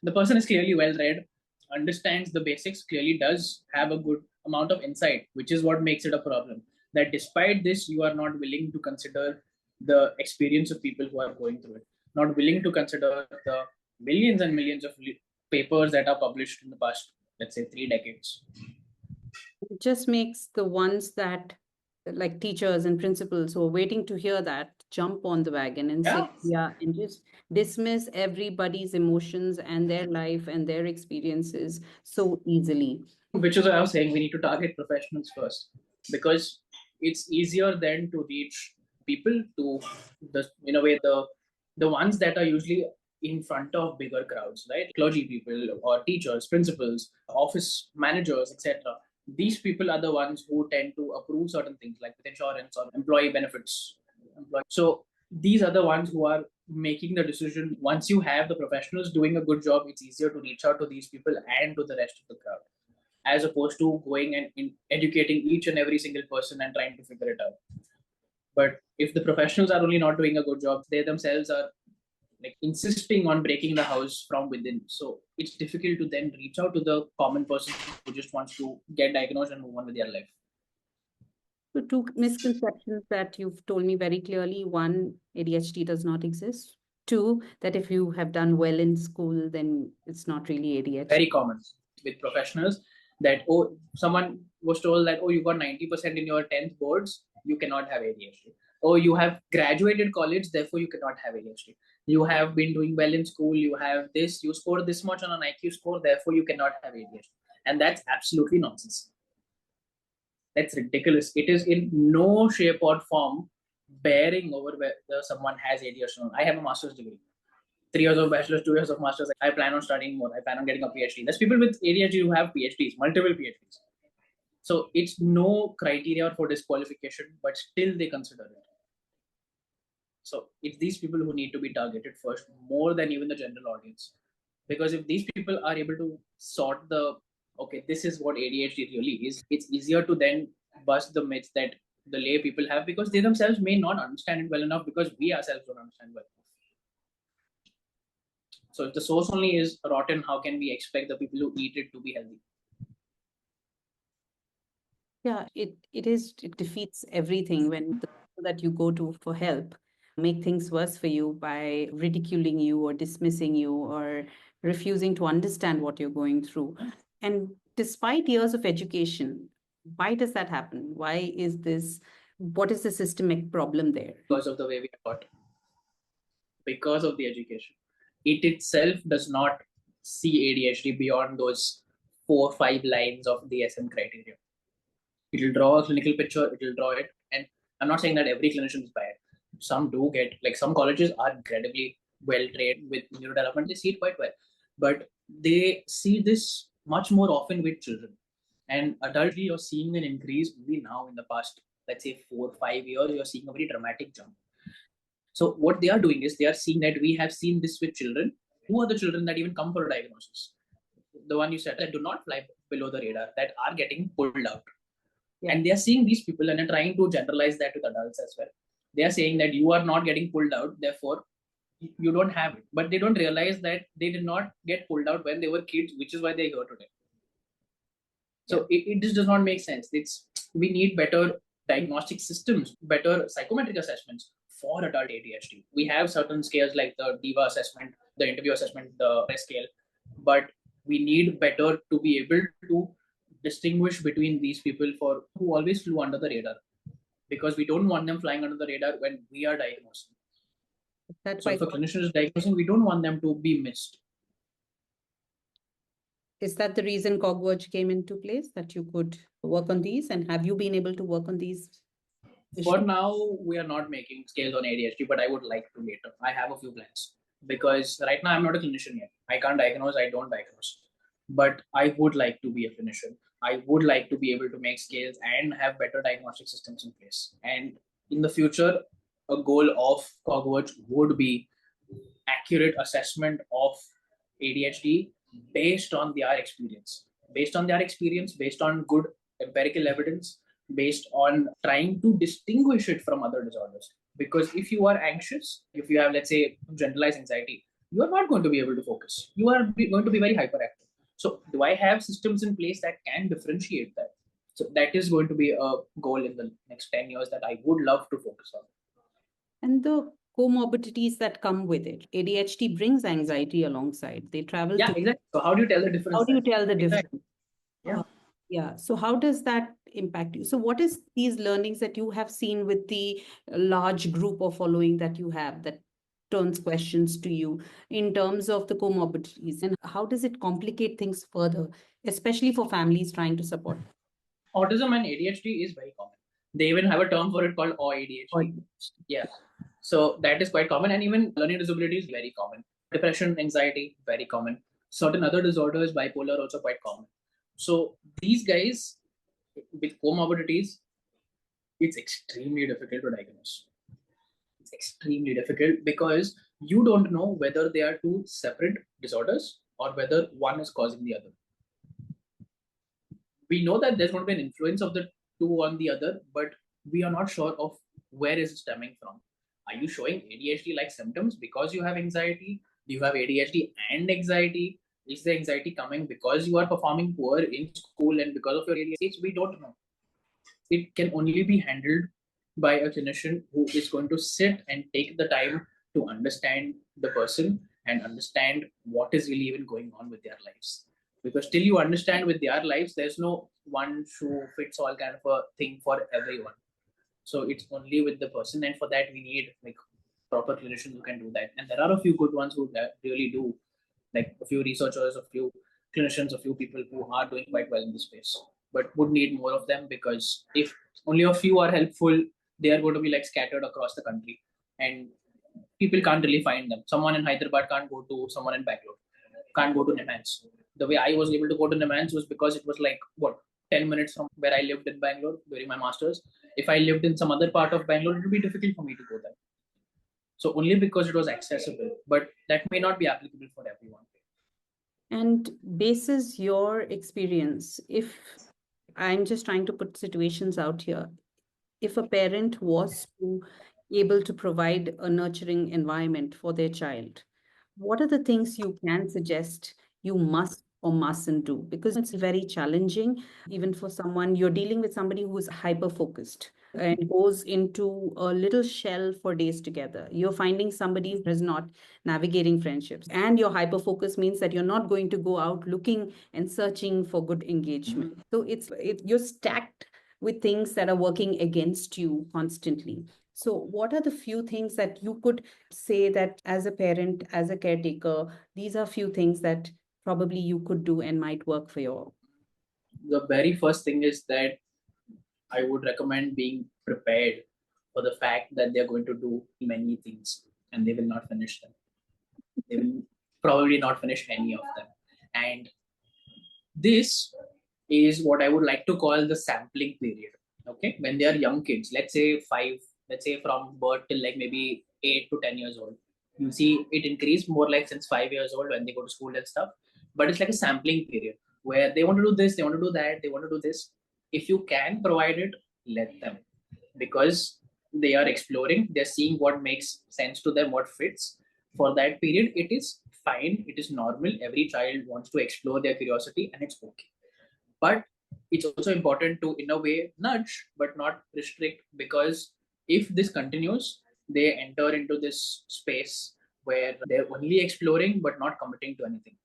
The person is clearly well read, understands the basics, clearly does have a good amount of insight, which is what makes it a problem. That despite this, you are not willing to consider the experience of people who are going through it, not willing to consider the millions and millions of papers that are published in the past, let's say, 3 decades. It just makes the ones that, like teachers and principals who are waiting to hear that, jump on the wagon and say, yeah, and just dismiss everybody's emotions and their life and their experiences so easily. Which is why I was saying we need to target professionals first, because it's easier then to reach people to in a way the ones that are usually in front of bigger crowds, right? Clergy people or teachers, principals, office managers, etc. These people are the ones who tend to approve certain things like with insurance or employee benefits. So these are the ones who are making the decision. Once you have the professionals doing a good job, it's easier to reach out to these people and to the rest of the crowd, as opposed to going and educating each and every single person and trying to figure it out. But if the professionals are only not doing a good job, they themselves are like insisting on breaking the house from within. So it's difficult to then reach out to the common person who just wants to get diagnosed and move on with their life. So 2 misconceptions that you've told me very clearly. 1, ADHD does not exist. 2, that if you have done well in school, then it's not really ADHD. Very common with professionals that, someone was told that, you got 90% in your 10th boards, you cannot have ADHD. You have graduated college, therefore you cannot have ADHD. You have been doing well in school, you have this, you scored this much on an IQ score, therefore you cannot have ADHD. And that's absolutely nonsense. That's ridiculous. It is in no shape or form bearing over whether someone has ADHD or not. I have a master's degree, 3 years of bachelor's, 2 years of master's. I plan on studying more. I plan on getting a PhD. There's people with ADHD who have PhDs, multiple PhDs. So it's no criteria for disqualification, but still they consider it. So it's these people who need to be targeted first, more than even the general audience. Because if these people are able to sort okay, this is what ADHD really is, it's easier to then bust the myths that the lay people have, because they themselves may not understand it well enough, because we ourselves don't understand well enough. So if the source only is rotten, how can we expect the people who eat it to be healthy? Yeah, it defeats everything when the people that you go to for help make things worse for you by ridiculing you or dismissing you or refusing to understand what you're going through. And despite years of education, why does that happen? Why is this? What is the systemic problem there? Because of the way we are taught, because of the education. It itself does not see ADHD beyond those 4 or 5 lines of the SM criteria. It will draw a clinical picture, it will draw it. And I'm not saying that every clinician is bad. Some do get, like some colleges are incredibly well trained with neurodevelopment, they see it quite well. But they see this much more often with children. And adultly, you're seeing an increase only now in the past, let's say 4 or 5 years, you're seeing a very dramatic jump. So what they are doing is they are seeing that we have seen this with children. Who are the children that even come for a diagnosis? The one you said that do not fly below the radar, that are getting pulled out. Yeah. And they are seeing these people and are trying to generalize that with adults as well. They are saying that you are not getting pulled out, therefore you don't have it. But they don't realize that they did not get pulled out when they were kids, which is why they're here today. So it just does not make sense. We need better diagnostic systems, better psychometric assessments for adult ADHD. We have certain scales like the DIVA assessment, the interview assessment, the scale, but we need better to be able to distinguish between these people for who always flew under the radar, because we don't want them flying under the radar when we are diagnosing. That's so why if a clinician is diagnosing, we don't want them to be missed. Is that the reason CogVerge came into place, that you could work on these? And have you been able to work on these issues? For now, we are not making scales on ADHD, but I would like to later. I have a few plans, because right now I'm not a clinician yet. I can't diagnose, I don't diagnose. But I would like to be a clinician. I would like to be able to make scales and have better diagnostic systems in place. And in the future, a goal of CogVerge would be accurate assessment of ADHD based on their experience. Based on good empirical evidence, based on trying to distinguish it from other disorders. Because if you are anxious, if you have, let's say, generalized anxiety, you are not going to be able to focus. You are going to be very hyperactive. So do I have systems in place that can differentiate that? So that is going to be a goal in the next 10 years that I would love to focus on. And the comorbidities that come with it. ADHD brings anxiety alongside. They travel. Yeah, exactly. So how do you tell the difference? How do you tell the difference? Exactly. Yeah. Yeah. So how does that impact you? So what is these learnings that you have seen with the large group of following that you have that turns questions to you in terms of the comorbidities, and how does it complicate things further, especially for families trying to support? Autism and ADHD is very common. They even have a term for it called ADHD. Yeah. So that is quite common. And even learning disability is very common. Depression, anxiety, very common. Certain other disorders, bipolar, also quite common. So these guys with comorbidities, it's extremely difficult to diagnose. It's extremely difficult because you don't know whether they are two separate disorders or whether one is causing the other. We know that there's going to be an influence of the two on the other, but we are not sure of where is it stemming from. Are you showing ADHD-like symptoms because you have anxiety? Do you have ADHD and anxiety? Is the anxiety coming because you are performing poor in school and because of your ADHD? We don't know. It can only be handled by a clinician who is going to sit and take the time to understand the person and understand what is really even going on with their lives. Because till you understand with their lives, there's no one shoe fits all kind of a thing for everyone. So it's only with the person, and for that we need proper clinicians who can do that. And there are a few good ones who really do, like a few researchers, a few clinicians, a few people who are doing quite well in this space, but would need more of them, because if only a few are helpful, they are going to be like scattered across the country, and people can't really find them. Someone in Hyderabad can't go to someone in Bangalore, can't go to Nemans. The way I was able to go to Nemans was because it was like, what, 10 minutes from where I lived in Bangalore during my master's. If I lived in some other part of Bangalore, it would be difficult for me to go there. So only because it was accessible, but that may not be applicable for everyone. And basis your experience, if I'm just trying to put situations out here, if a parent was to able to provide a nurturing environment for their child, what are the things you can suggest you must or mustn't do? Because it's very challenging, even for someone, you're dealing with somebody who is hyper focused and goes into a little shell for days together. You're finding somebody who is not navigating friendships. And your hyper focus means that you're not going to go out looking and searching for good engagement. So you're stacked with things that are working against you constantly. So, what are the few things that you could say that as a parent, as a caretaker, these are few things that probably you could do and might work for you? The very first thing is that I would recommend being prepared for the fact that they're going to do many things and they will not finish them. They will probably not finish any of them. And this is what I would like to call the sampling period. Okay. When they are young kids, let's say from birth till like maybe 8 to 10 years old, you see it increase more like since 5 years old when they go to school and stuff. But it's like a sampling period where they want to do this, they want to do that, they want to do this. If you can provide it, let them, because they are exploring, they're seeing what makes sense to them, what fits for that period. It is fine, it is normal. Every child wants to explore their curiosity, and it's okay. But it's also important to, in a way, nudge but not restrict, because if this continues, they enter into this space where they're only exploring but not committing to anything.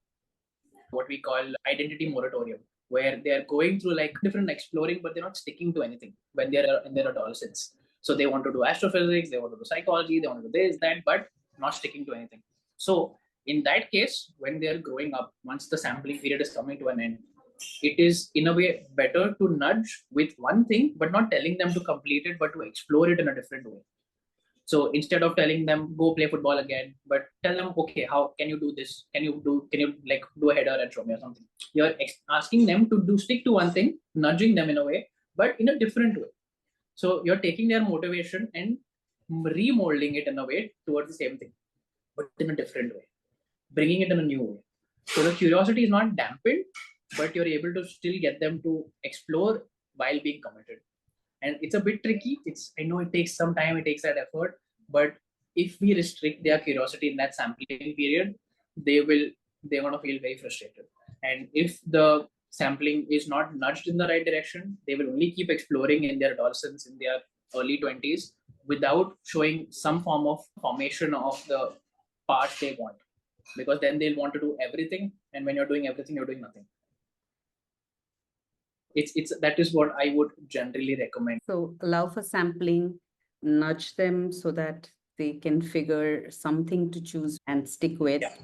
What we call identity moratorium, where they're going through like different exploring, but they're not sticking to anything when they're in their adolescence. So they want to do astrophysics, they want to do psychology, they want to do this, that, but not sticking to anything. So in that case, when they're growing up, once the sampling period is coming to an end, it is in a way better to nudge with one thing, but not telling them to complete it, but to explore it in a different way. So instead of telling them go play football again, but tell them, okay, how can you do this? Can you like do a header and show me or something? You're asking them to stick to one thing, nudging them in a way, but in a different way. So you're taking their motivation and remolding it in a way towards the same thing, but in a different way, bringing it in a new way. So the curiosity is not dampened, but you're able to still get them to explore while being committed. And it's a bit tricky. I know it takes some time, it takes that effort, but if we restrict their curiosity in that sampling period, they're going to feel very frustrated. And if the sampling is not nudged in the right direction, they will only keep exploring in their adolescence, in their early 20s, without showing some form of formation of the part they want, because then they'll want to do everything, and when you're doing everything, you're doing nothing. It's that is what I would generally recommend. So allow for sampling, nudge them so that they can figure something to choose and stick with. Yeah.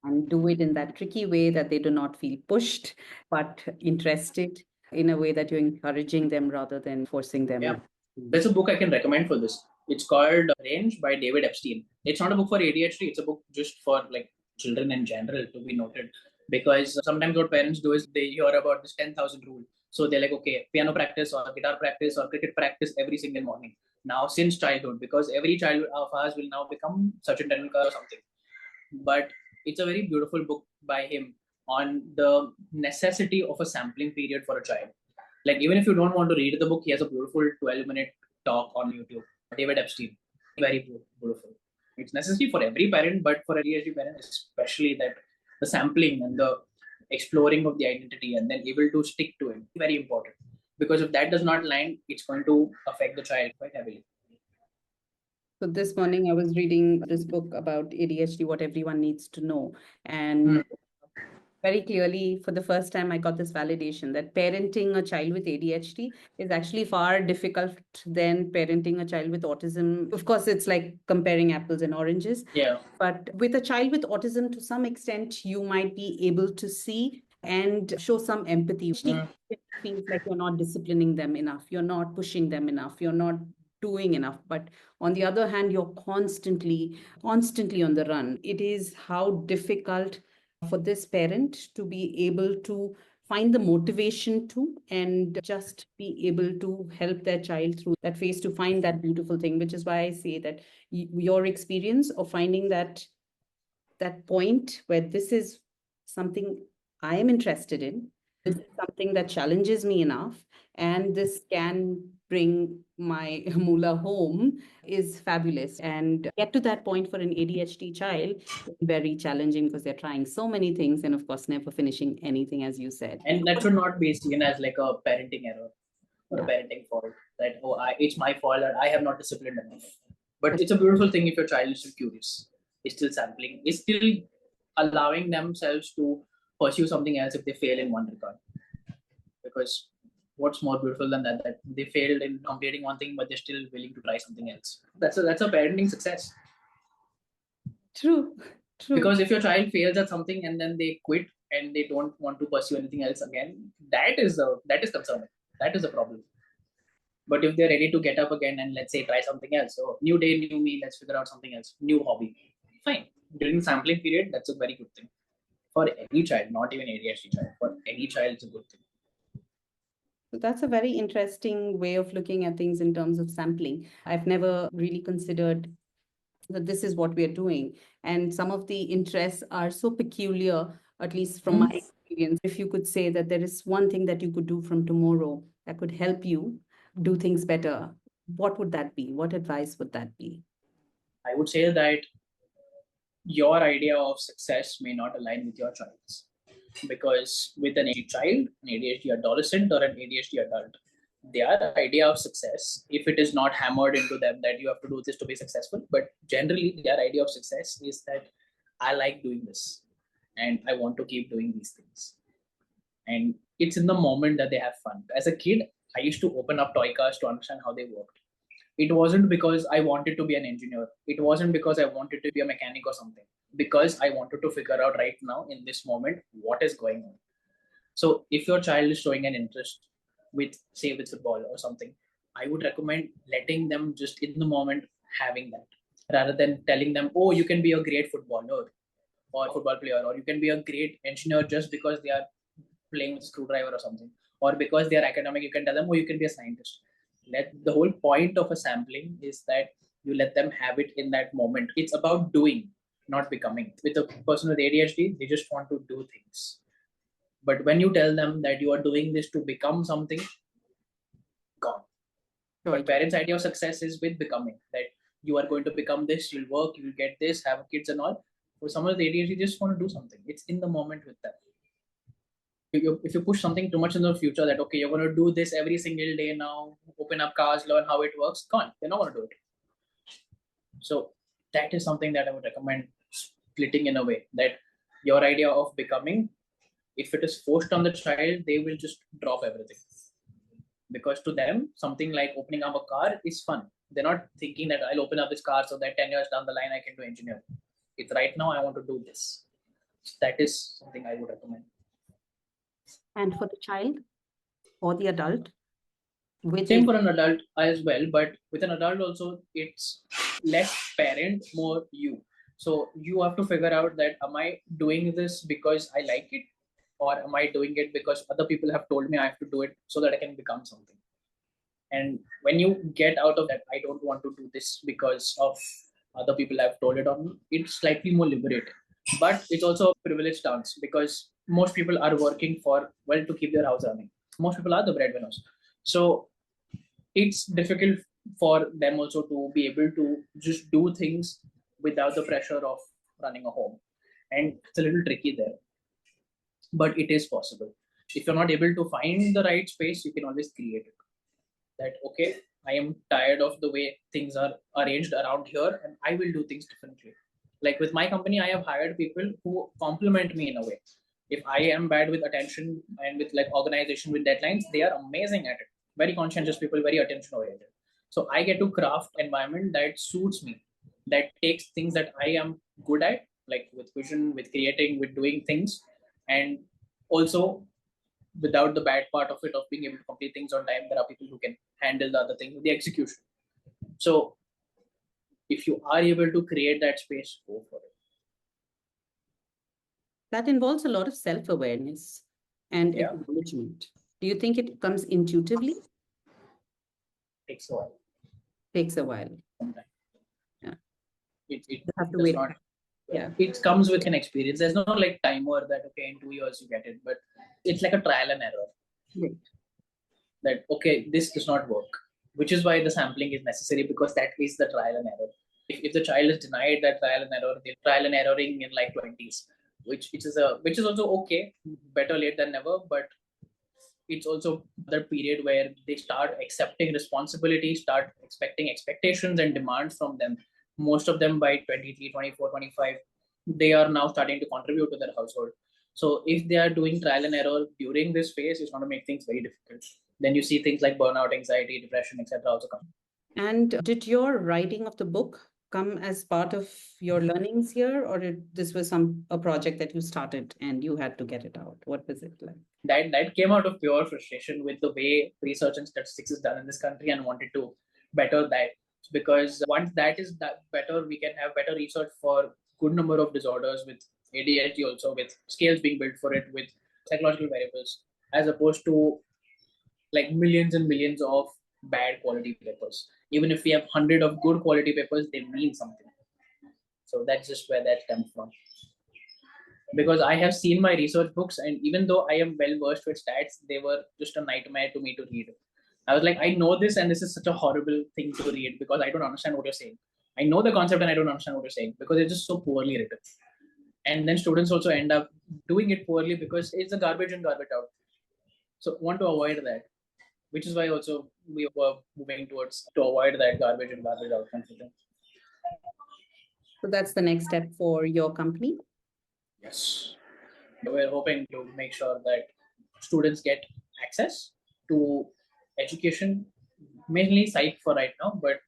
And do it in that tricky way that they do not feel pushed, but interested, in a way that you're encouraging them rather than forcing them. Yeah. There's a book I can recommend for this. It's called Range by David Epstein. It's not a book for ADHD. It's a book just for like children in general, to be noted. Because sometimes what parents do is they hear about this 10,000 rule. So they're like, okay, piano practice or guitar practice or cricket practice every single morning. Now, since childhood, because every child of ours will now become Sachin Tendulkar or something. But it's a very beautiful book by him on the necessity of a sampling period for a child. Like, even if you don't want to read the book, he has a beautiful 12-minute talk on YouTube. David Epstein, very beautiful. It's necessary for every parent, but for a ADHD parent especially, that the sampling and the exploring of the identity and then able to stick to it, very important. Because if that does not line, it's going to affect the child quite heavily. So this morning I was reading this book about ADHD, what everyone needs to know. And Very clearly, for the first time, I got this validation that parenting a child with ADHD is actually far difficult than parenting a child with autism. Of course, it's like comparing apples and oranges. Yeah. But with a child with autism, to some extent, you might be able to see and show some empathy. It feels like you're not disciplining them enough, you're not pushing them enough, you're not doing enough. But on the other hand, you're constantly on the run. It is how difficult for this parent to be able to find the motivation to and just be able to help their child through that phase to find that beautiful thing, which is why I say that your experience of finding that point where this is something I am interested in, this is something that challenges me enough, and this can bring my moolah home is fabulous. And get to that point for an ADHD child very challenging because they're trying so many things and of course never finishing anything, as you said. And that should not be seen as like a parenting error or a Yeah. parenting fault. That it's my fault that I have not disciplined enough. But it's a beautiful thing if your child is still curious, is still sampling, is still allowing themselves to pursue something else if they fail in one regard. Because what's more beautiful than that? That they failed in completing one thing, but they're still willing to try something else. That's a parenting success. True. Because if your child fails at something and then they quit and they don't want to pursue anything else again, that is concerning. That is a problem. But if they're ready to get up again and let's say try something else, so new day, new me, let's figure out something else, new hobby, fine. During sampling period, that's a very good thing for any child, not even ADHD child. For any child, it's a good thing. So that's a very interesting way of looking at things in terms of sampling. I've never really considered that this is what we are doing. And some of the interests are so peculiar, at least from my experience. If you could say that there is one thing that you could do from tomorrow that could help you do things better, what would that be? What advice would that be? I would say that your idea of success may not align with your child's. Because with an ADHD child, an ADHD adolescent, or an ADHD adult, their idea of success, if it is not hammered into them that you have to do this to be successful, but generally their idea of success is that I like doing this and I want to keep doing these things. And it's in the moment that they have fun. As a kid, I used to open up toy cars to understand how they worked. It wasn't because I wanted to be an engineer. It wasn't because I wanted to be a mechanic or something. Because I wanted to figure out right now in this moment what is going on. So if your child is showing an interest with, say, with football or something, I would recommend letting them just in the moment having that, rather than telling them, oh, you can be a great footballer or football player, or you can be a great engineer just because they are playing with screwdriver or something, or because they are academic, you can tell them, oh, you can be a scientist. Let the whole point of a sampling is that you let them have it in that moment. It's about doing, not becoming. With a person with ADHD, they just want to do things. But when you tell them that you are doing this to become something, gone. But parents' idea of success is with becoming, that you are going to become this, you'll work, you'll get this, have kids and all. For someone with ADHD, you just want to do something. It's in the moment with them. If you push something too much in the future, that okay, you're going to do this every single day now, open up cars, learn how it works, gone. They're not going to do it. So that is something that I would recommend splitting in a way that your idea of becoming, if it is forced on the child, they will just drop everything. Because to them, something like opening up a car is fun. They're not thinking that I'll open up this car so that 10 years down the line I can do engineering. It's right now I want to do this. That is something I would recommend. And for the child or the adult? Same for an adult as well, but with an adult also, it's less parent, more you. So you have to figure out that am I doing this because I like it, or am I doing it because other people have told me I have to do it so that I can become something. And when you get out of that, I don't want to do this because of other people have told it on me, it's slightly more liberating. But it's also a privileged stance because most people are working for, well, to keep their house running. Most people are the breadwinners. So it's difficult for them also to be able to just do things without the pressure of running a home. And it's a little tricky there, but it is possible. If you're not able to find the right space, you can always create it. That, okay, I am tired of the way things are arranged around here and I will do things differently. Like with my company, I have hired people who complement me in a way. If I am bad with attention and with like organization with deadlines, they are amazing at it. Very conscientious people, very attention oriented. So I get to craft environment that suits me, that takes things that I am good at, like with vision, with creating, with doing things, and also without the bad part of it of being able to complete things on time. There are people who can handle the other things, the execution. So if you are able to create that space, go for it. That involves a lot of self-awareness and Yeah. acknowledgement. Do you think it comes intuitively? Takes a while. Takes a while. Sometimes. Yeah. It You have to does wait. not. Yeah. It comes with an experience. There's no like timer that okay, in 2 years you get it, but it's like a trial and error. Right. That okay, this does not work, which is why the sampling is necessary, because that is the trial and error. If the child is denied that trial and error, they're trial and erroring in like 20s, which is also okay, better late than never, but it's also the period where they start accepting responsibility, start expecting expectations and demands from them. Most of them by 23, 24, 25, they are now starting to contribute to their household. So if they are doing trial and error during this phase, it's going to make things very difficult. Then you see things like burnout, anxiety, depression, etc. also come. And did your writing of the book come as part of your learnings here, or this was a project that you started and you had to get it out? What was it like? That came out of pure frustration with the way research and statistics is done in this country, and wanted to better that, because once that is better, we can have better research for good number of disorders, with ADHD also, with scales being built for it, with psychological variables, as opposed to like millions and millions of bad quality papers. Even if we have 100 of good quality papers, they mean something. So that's just where that comes from. Because I have seen my research books, and even though I am well versed with stats, they were just a nightmare to me to read. I was like, I know this, and this is such a horrible thing to read because I don't understand what you're saying. I know the concept and I don't understand what you're saying because it's just so poorly written. And then students also end up doing it poorly because it's a garbage in, garbage out. So want to avoid that, which is why also we were moving towards to avoid that garbage in, garbage out kind of thing. So that's the next step for your company? Yes. We're hoping to make sure that students get access to education, mainly psych for right now, but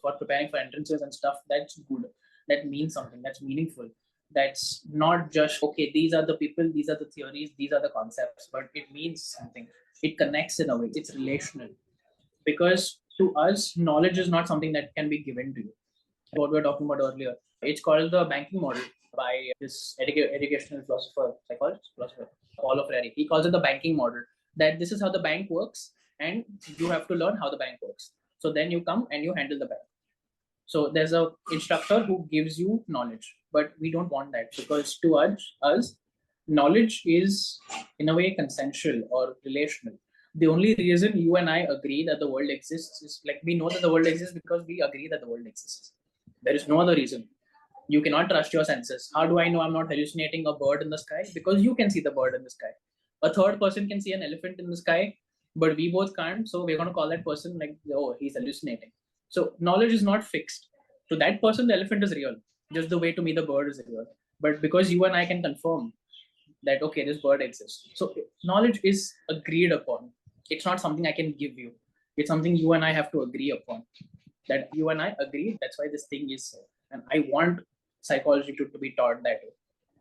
for preparing for entrances and stuff, that's good. That means something, that's meaningful. That's not just, okay, these are the people, these are the theories, these are the concepts, but it means something. It connects in a way, it's relational. Because to us, knowledge is not something that can be given to you. What we were talking about earlier, it's called the banking model by this educational psychologist, Paulo Freire. He calls it the banking model, that this is how the bank works and you have to learn how the bank works. So then you come and you handle the bank. So there's a instructor who gives you knowledge, but we don't want that, because to us knowledge is in a way consensual or relational. The only reason you and I agree that the world exists is like we know that the world exists because we agree that the world exists. There is no other reason. You cannot trust your senses. How do I know I'm not hallucinating a bird in the sky? Because you can see the bird in the sky. A third person can see an elephant in the sky, but we both can't. So we're going to call that person like, oh, he's hallucinating. So knowledge is not fixed. To that person, the elephant is real, just the way to me the bird is real. But because you and I can confirm that, okay, this bird exists. So knowledge is agreed upon. It's not something I can give you. It's something you and I have to agree upon. That you and I agree, that's why this thing is so. And I want psychology to be taught that way.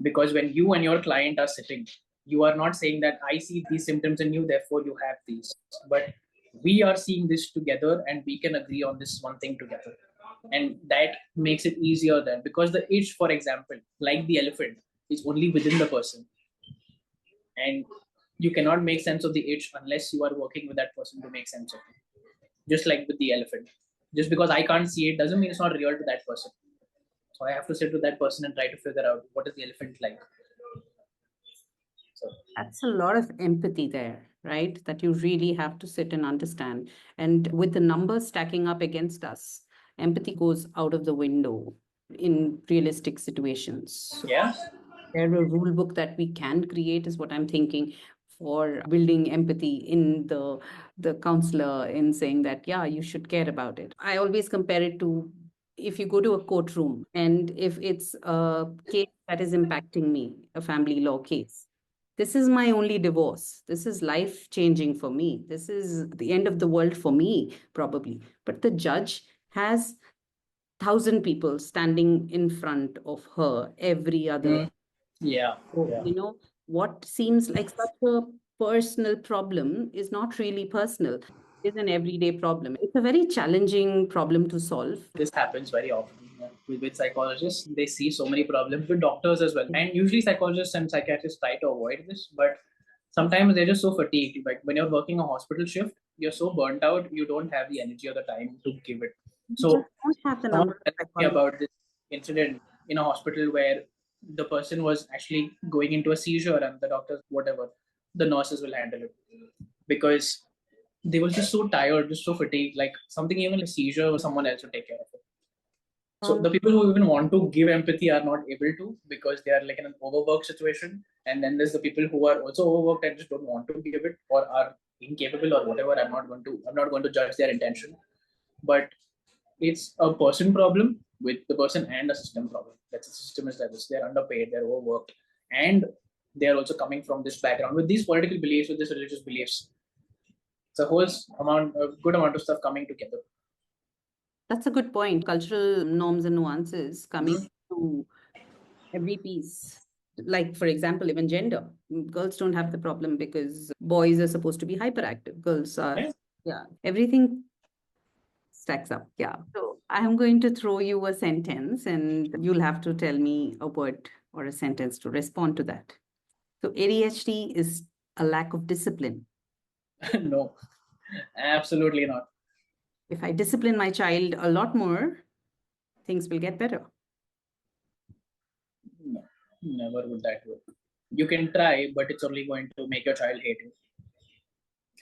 Because when you and your client are sitting, you are not saying that I see these symptoms in you, therefore you have these. But we are seeing this together and we can agree on this one thing together. And that makes it easier then, because the itch, for example, like the elephant, is only within the person. And you cannot make sense of the itch unless you are working with that person to make sense of it. Just like with the elephant. Just because I can't see it doesn't mean it's not real to that person. So I have to sit with that person and try to figure out what is the elephant like. So that's a lot of empathy there, right? That you really have to sit and understand. And with the numbers stacking up against us, empathy goes out of the window in realistic situations. yeah. There a rule book that we can create is what I'm thinking for building empathy in the counselor, in saying that, yeah, you should care about it. I always compare it to if you go to a courtroom and if it's a case that is impacting me, a family law case, This is my only divorce. This is life changing for me. This is the end of the world for me, probably. But the judge has 1,000 people standing in front of her every other. Yeah, So, yeah. what seems like such a personal problem is not really personal. It's an everyday problem. It's a very challenging problem to solve. This happens very often with psychologists. They see so many problems with doctors as well. And usually psychologists and psychiatrists try to avoid this, but sometimes they're just so fatigued. Like when you're working a hospital shift, you're so burnt out, you don't have the energy or the time to give it. You So just don't have the someone number of tells me psychologists. about this incident in a hospital where the person was actually going into a seizure and the doctors, whatever, the nurses will handle it because they were just so tired, just so fatigued, like something even like a seizure or someone else would take care of it. So the people who even want to give empathy are not able to because they are like in an overworked situation. And then there's the people who are also overworked and just don't want to give it or are incapable or whatever. I'm not going to judge their intention. But it's a person problem with the person and a system problem. That's the system is like this. They're underpaid, they're overworked, and they're also coming from this background with these political beliefs, with these religious beliefs. It's a good amount of stuff coming together. That's a good point. Cultural norms and nuances coming to every piece. Like, for example, even gender. Girls don't have the problem because boys are supposed to be hyperactive. Girls are, yeah, everything stacks up. Yeah. So I'm going to throw you a sentence and you'll have to tell me a word or a sentence to respond to that. So ADHD is a lack of discipline. No, absolutely not. If I discipline my child a lot more, things will get better. No, never would that work. You can try, but it's only going to make your child hate you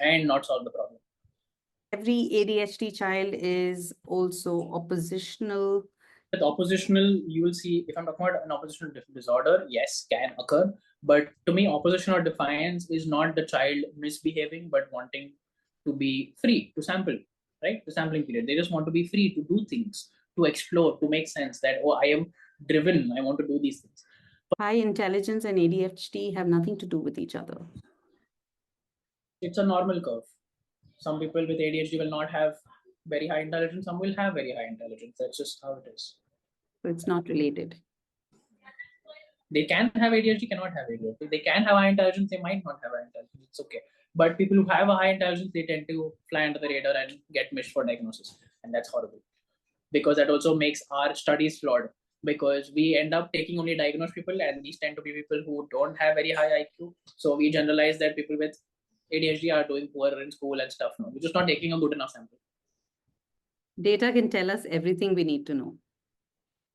and not solve the problem. Every ADHD child is also oppositional. With oppositional, you will see if I'm talking about an oppositional disorder, yes, can occur. But to me, opposition or defiance is not the child misbehaving, but wanting to be free to sample, right? The sampling period. They just want to be free to do things, to explore, to make sense that, oh, I am driven, I want to do these things. High intelligence and ADHD have nothing to do with each other. It's a normal curve. Some people with ADHD will not have very high intelligence, some will have very high intelligence. That's just how it is. So it's not related. They can have ADHD, cannot have ADHD. They can have high intelligence, they might not have high intelligence. It's okay. But people who have a high intelligence, they tend to fly under the radar and get missed for diagnosis. And that's horrible. Because that also makes our studies flawed. Because we end up taking only diagnosed people, and these tend to be people who don't have very high IQ. So we generalize that people with ADHD are doing poorer in school and stuff. No, we're just not taking a good enough sample. Data can tell us everything we need to know.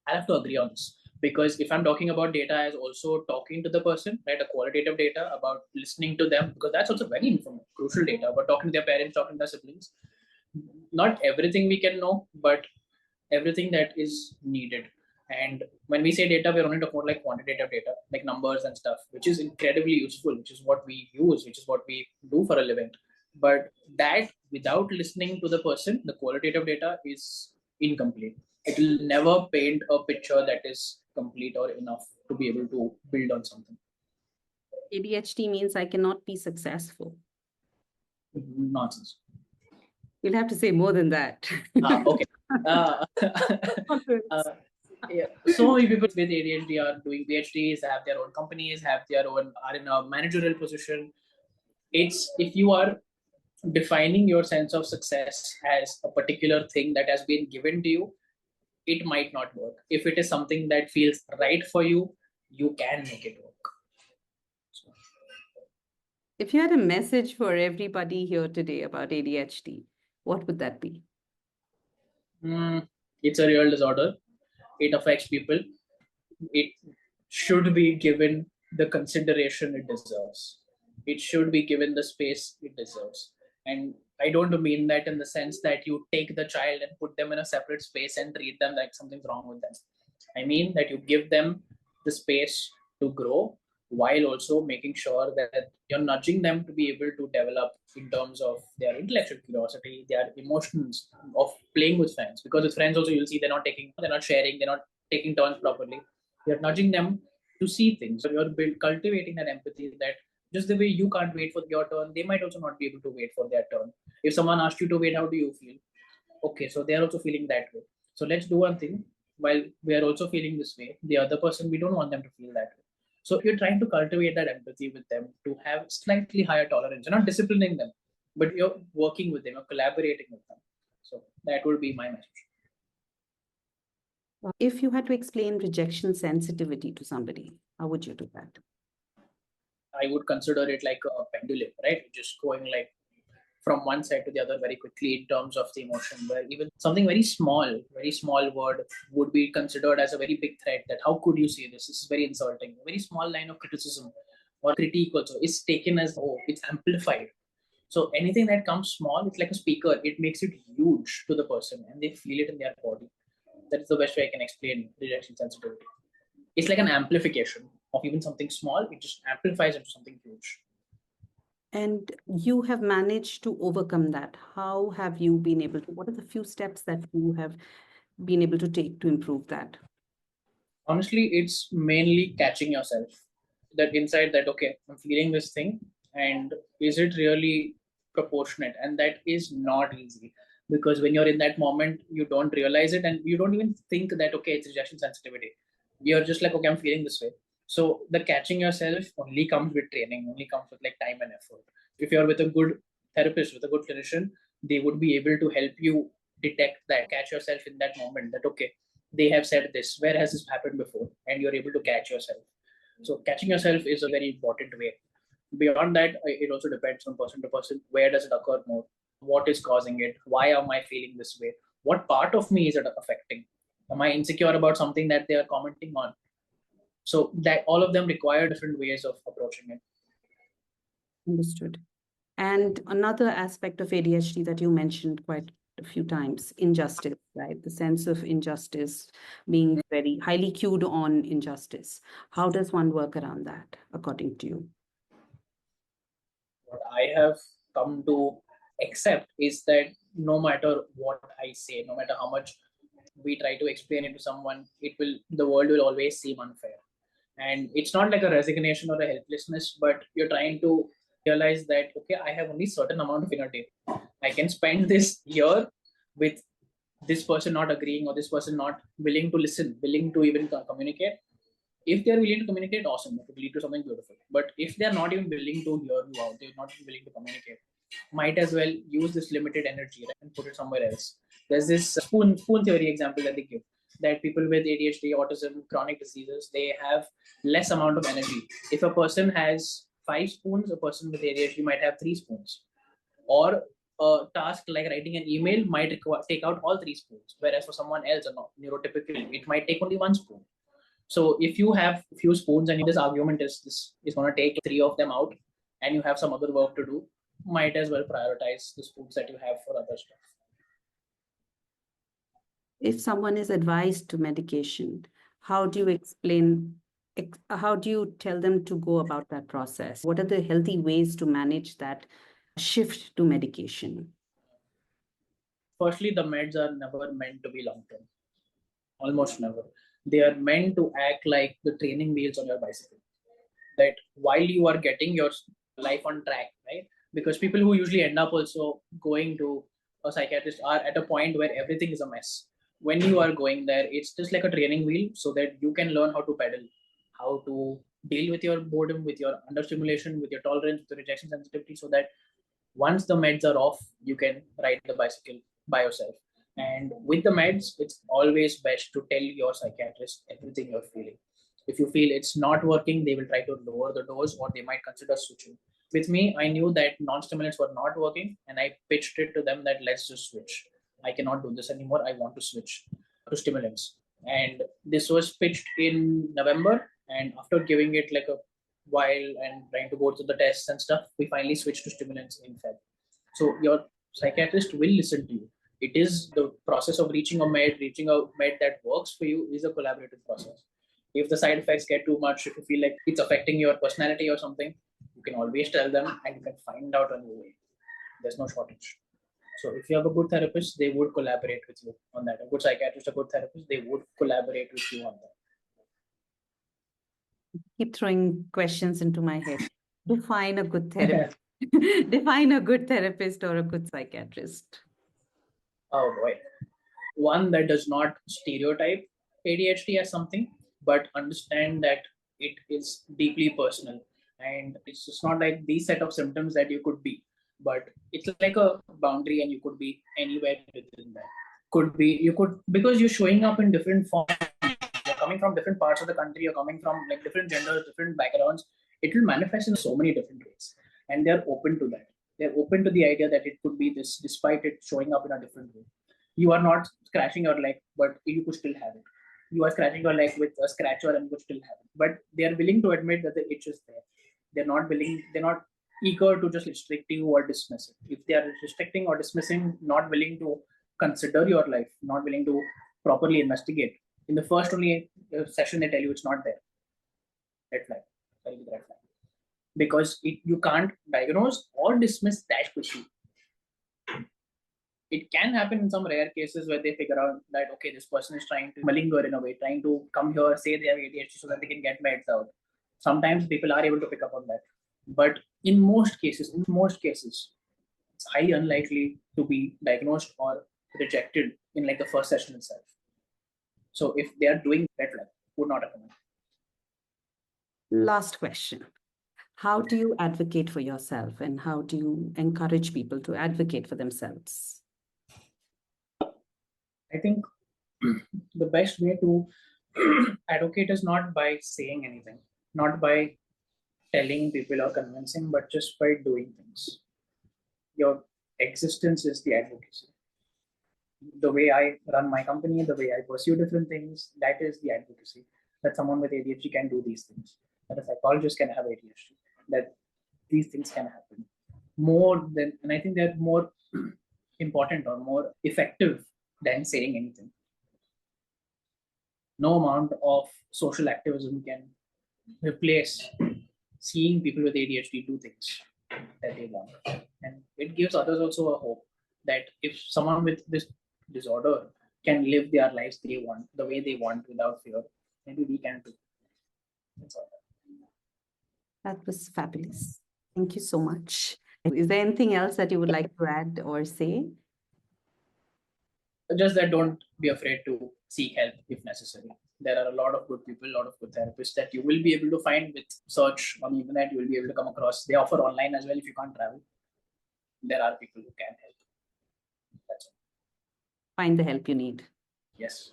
I have to agree on this because if I'm talking about data as also talking to the person, right, a qualitative data about listening to them, because that's also very crucial data about talking to their parents, talking to their siblings. Not everything we can know, but everything that is needed. And when we say data, we're only talking about like quantitative data, like numbers and stuff, which is incredibly useful, which is what we use, which is what we do for a living. But that without listening to the person, the qualitative data is incomplete. It will never paint a picture that is complete or enough to be able to build on something. ADHD means I cannot be successful. Nonsense. You'll have to say more than that. Okay. Yeah. So many people with ADHD are doing PhDs, have their own companies, are in a managerial position. It's if you are defining your sense of success as a particular thing that has been given to you, it might not work. If it is something that feels right for you, you can make it work. So, if you had a message for everybody here today about ADHD, what would that be? It's a real disorder. It affects people. It should be given the consideration it deserves. It should be given the space it deserves. And I don't mean that in the sense that you take the child and put them in a separate space and treat them like something's wrong with them. I mean that you give them the space to grow while also making sure that you're nudging them to be able to develop in terms of their intellectual curiosity, their emotions of playing with friends. Because with friends also you'll see they're not sharing, they're not taking turns properly. You're nudging them to see things. So you're cultivating that empathy that Just the way you can't wait for your turn, they might also not be able to wait for their turn. If someone asked you to wait, how do you feel? Okay, so they are also feeling that way. So let's do one thing. While we are also feeling this way, the other person, we don't want them to feel that way. So you're trying to cultivate that empathy with them to have slightly higher tolerance. You're not disciplining them, but you're working with them, you're collaborating with them. So that would be my message. If you had to explain rejection sensitivity to somebody, how would you do that? I would consider it like a pendulum, right? Just going like from one side to the other very quickly in terms of the emotion, where even something very small word would be considered as a very big threat. That how could you say this? This is very insulting. A very small line of criticism or critique also is taken as, oh, it's amplified. So anything that comes small, it's like a speaker. It makes it huge to the person and they feel it in their body. That's the best way I can explain rejection sensitivity. It's like an amplification of even something small. It just amplifies into something huge. And you have managed to overcome that. How have you been able to, what are the few steps that you have been able to take to improve that? Honestly, it's mainly catching yourself. That inside that, okay, I'm feeling this thing, and is it really proportionate? And that is not easy, because when you're in that moment, you don't realize it and you don't even think that, okay, it's rejection sensitivity. You're just like, okay, I'm feeling this way. So the catching yourself only comes with training, only comes with like time and effort. If you're with a good therapist, with a good clinician, they would be able to help you detect that, catch yourself in that moment, that okay, they have said this, where has this happened before, and you're able to catch yourself. So catching yourself is a very important way. Beyond that, it also depends on person to person. Where does it occur more? What is causing it? Why am I feeling this way? What part of me is it affecting? Am I insecure about something that they are commenting on? So that all of them require different ways of approaching it. Understood. And another aspect of ADHD that you mentioned quite a few times, injustice, right? The sense of injustice, being very highly cued on injustice. How does one work around that, according to you? What I have come to accept is that no matter what I say, no matter how much we try to explain it to someone, the world will always seem unfair. And it's not like a resignation or a helplessness, but you're trying to realize that, okay, I have only certain amount of inner day. I can spend this year with this person not agreeing or this person not willing to listen, willing to even communicate. If they're willing to communicate, awesome, it will lead to something beautiful. But if they're not even willing to hear you out, they're not even willing to communicate, might as well use this limited energy, right, and put it somewhere else. There's this spoon theory example that they give, that people with ADHD, autism, chronic diseases, they have less amount of energy. If a person has 5 spoons, a person with ADHD might have 3 spoons. Or a task like writing an email might take out all 3 spoons, whereas for someone else, a neurotypical, it might take only 1 spoon. So if you have a few spoons and this argument is going to take 3 of them out, and you have some other work to do, might as well prioritize the spoons that you have for other stuff. If someone is advised to medication, how do you explain, how do you tell them to go about that process? What are the healthy ways to manage that shift to medication? Firstly, the meds are never meant to be long term, almost never. They are meant to act like the training wheels on your bicycle, that while you are getting your life on track, right? Because people who usually end up also going to a psychiatrist are at a point where everything is a mess. When you are going there, it's just like a training wheel so that you can learn how to pedal, how to deal with your boredom, with your understimulation, with your tolerance, with your rejection sensitivity, so that once the meds are off, you can ride the bicycle by yourself. And with the meds, it's always best to tell your psychiatrist everything you're feeling. If you feel it's not working, they will try to lower the dose or they might consider switching. With me, I knew that non-stimulants were not working and I pitched it to them that let's just switch. I cannot do this anymore. I want to switch to stimulants. And this was pitched in November. And after giving it like a while and trying to go through the tests and stuff, we finally switched to stimulants in Feb. So your psychiatrist will listen to you. It is the process of reaching a med that works for you is a collaborative process. If the side effects get too much, if you feel like it's affecting your personality or something, you can always tell them and you can find out on your way. There's no shortage. So if you have a good therapist, they would collaborate with you on that. A good psychiatrist, a good therapist, they would collaborate with you on that. Keep throwing questions into my head. Define a good therapist. Define a good therapist or a good psychiatrist. Oh boy. One that does not stereotype ADHD as something, but understand that it is deeply personal. And it's just not like these set of symptoms that you could be, but it's like a boundary and you could be anywhere within that. Could be, you could, because you're showing up in different forms, you're coming from different parts of the country, you're coming from like different genders, different backgrounds, it will manifest in so many different ways. And they're open to that. They're open to the idea that it could be this, despite it showing up in a different way. You are not scratching your leg, but you could still have it. You are scratching your leg with a scratcher and you could still have it. But they are willing to admit that the itch is there. They're not eager to just restrict you or dismiss it. If they are restricting or dismissing, not willing to consider your life, not willing to properly investigate, in the first only session they tell you it's not there. Red flag. That'll be the red flag. Because you can't diagnose or dismiss that quickly. It can happen in some rare cases where they figure out that, okay, this person is trying to malinger in a way, trying to come here, say they have ADHD so that they can get meds out. Sometimes people are able to pick up on that. But in most cases, it's highly unlikely to be diagnosed or rejected in like the first session itself. So if they are doing that, like, would not recommend. Last question. How do you advocate for yourself and how do you encourage people to advocate for themselves? I think the best way to advocate is not by saying anything, not by telling people or convincing, but just by doing things. Your existence is the advocacy. The way I run my company, the way I pursue different things, that is the advocacy. That someone with ADHD can do these things, that a psychologist can have ADHD, that these things can happen. And I think they're more important or more effective than saying anything. No amount of social activism can replace seeing people with ADHD do things that they want. And it gives others also a hope that if someone with this disorder can live their lives they want, the way they want without fear, maybe we can too. That's all. That was fabulous. Thank you so much. Is there anything else that you would like to add or say? Just that don't be afraid to seek help if necessary. There are a lot of good people, a lot of good therapists that you will be able to find with search on the internet. You will be able to come across. They offer online as well if you can't travel. There are people who can help. That's all. Find the help you need. Yes.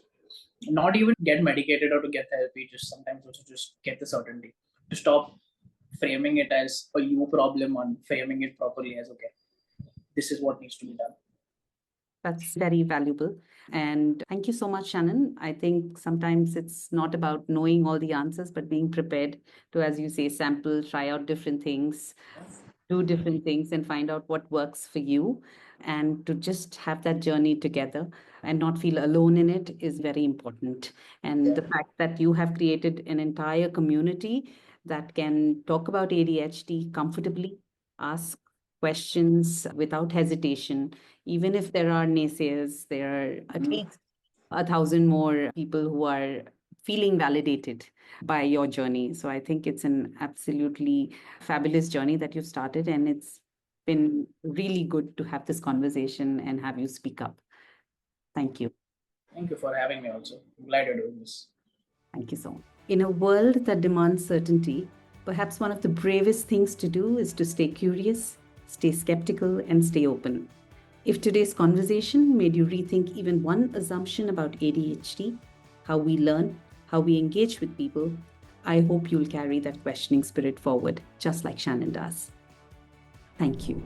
Not even get medicated or to get therapy, just sometimes also just get the certainty. To stop framing it as a you problem and framing it properly as, okay, this is what needs to be done. That's very valuable. And thank you so much, Shannon. I think sometimes it's not about knowing all the answers, but being prepared to, as you say, sample, try out different things, do different things and find out what works for you. And to just have that journey together and not feel alone in it is very important. And the fact that you have created an entire community that can talk about ADHD comfortably, ask questions without hesitation. Even if there are naysayers, there are at least 1,000 more people who are feeling validated by your journey. So I think it's an absolutely fabulous journey that you've started, and it's been really good to have this conversation and have you speak up. Thank you. Thank you for having me also. I'm glad you're doing this. Thank you so much. In a world that demands certainty, perhaps one of the bravest things to do is to stay curious, stay skeptical, and stay open. If today's conversation made you rethink even one assumption about ADHD, how we learn, how we engage with people, I hope you'll carry that questioning spirit forward, just like Shannon does. Thank you.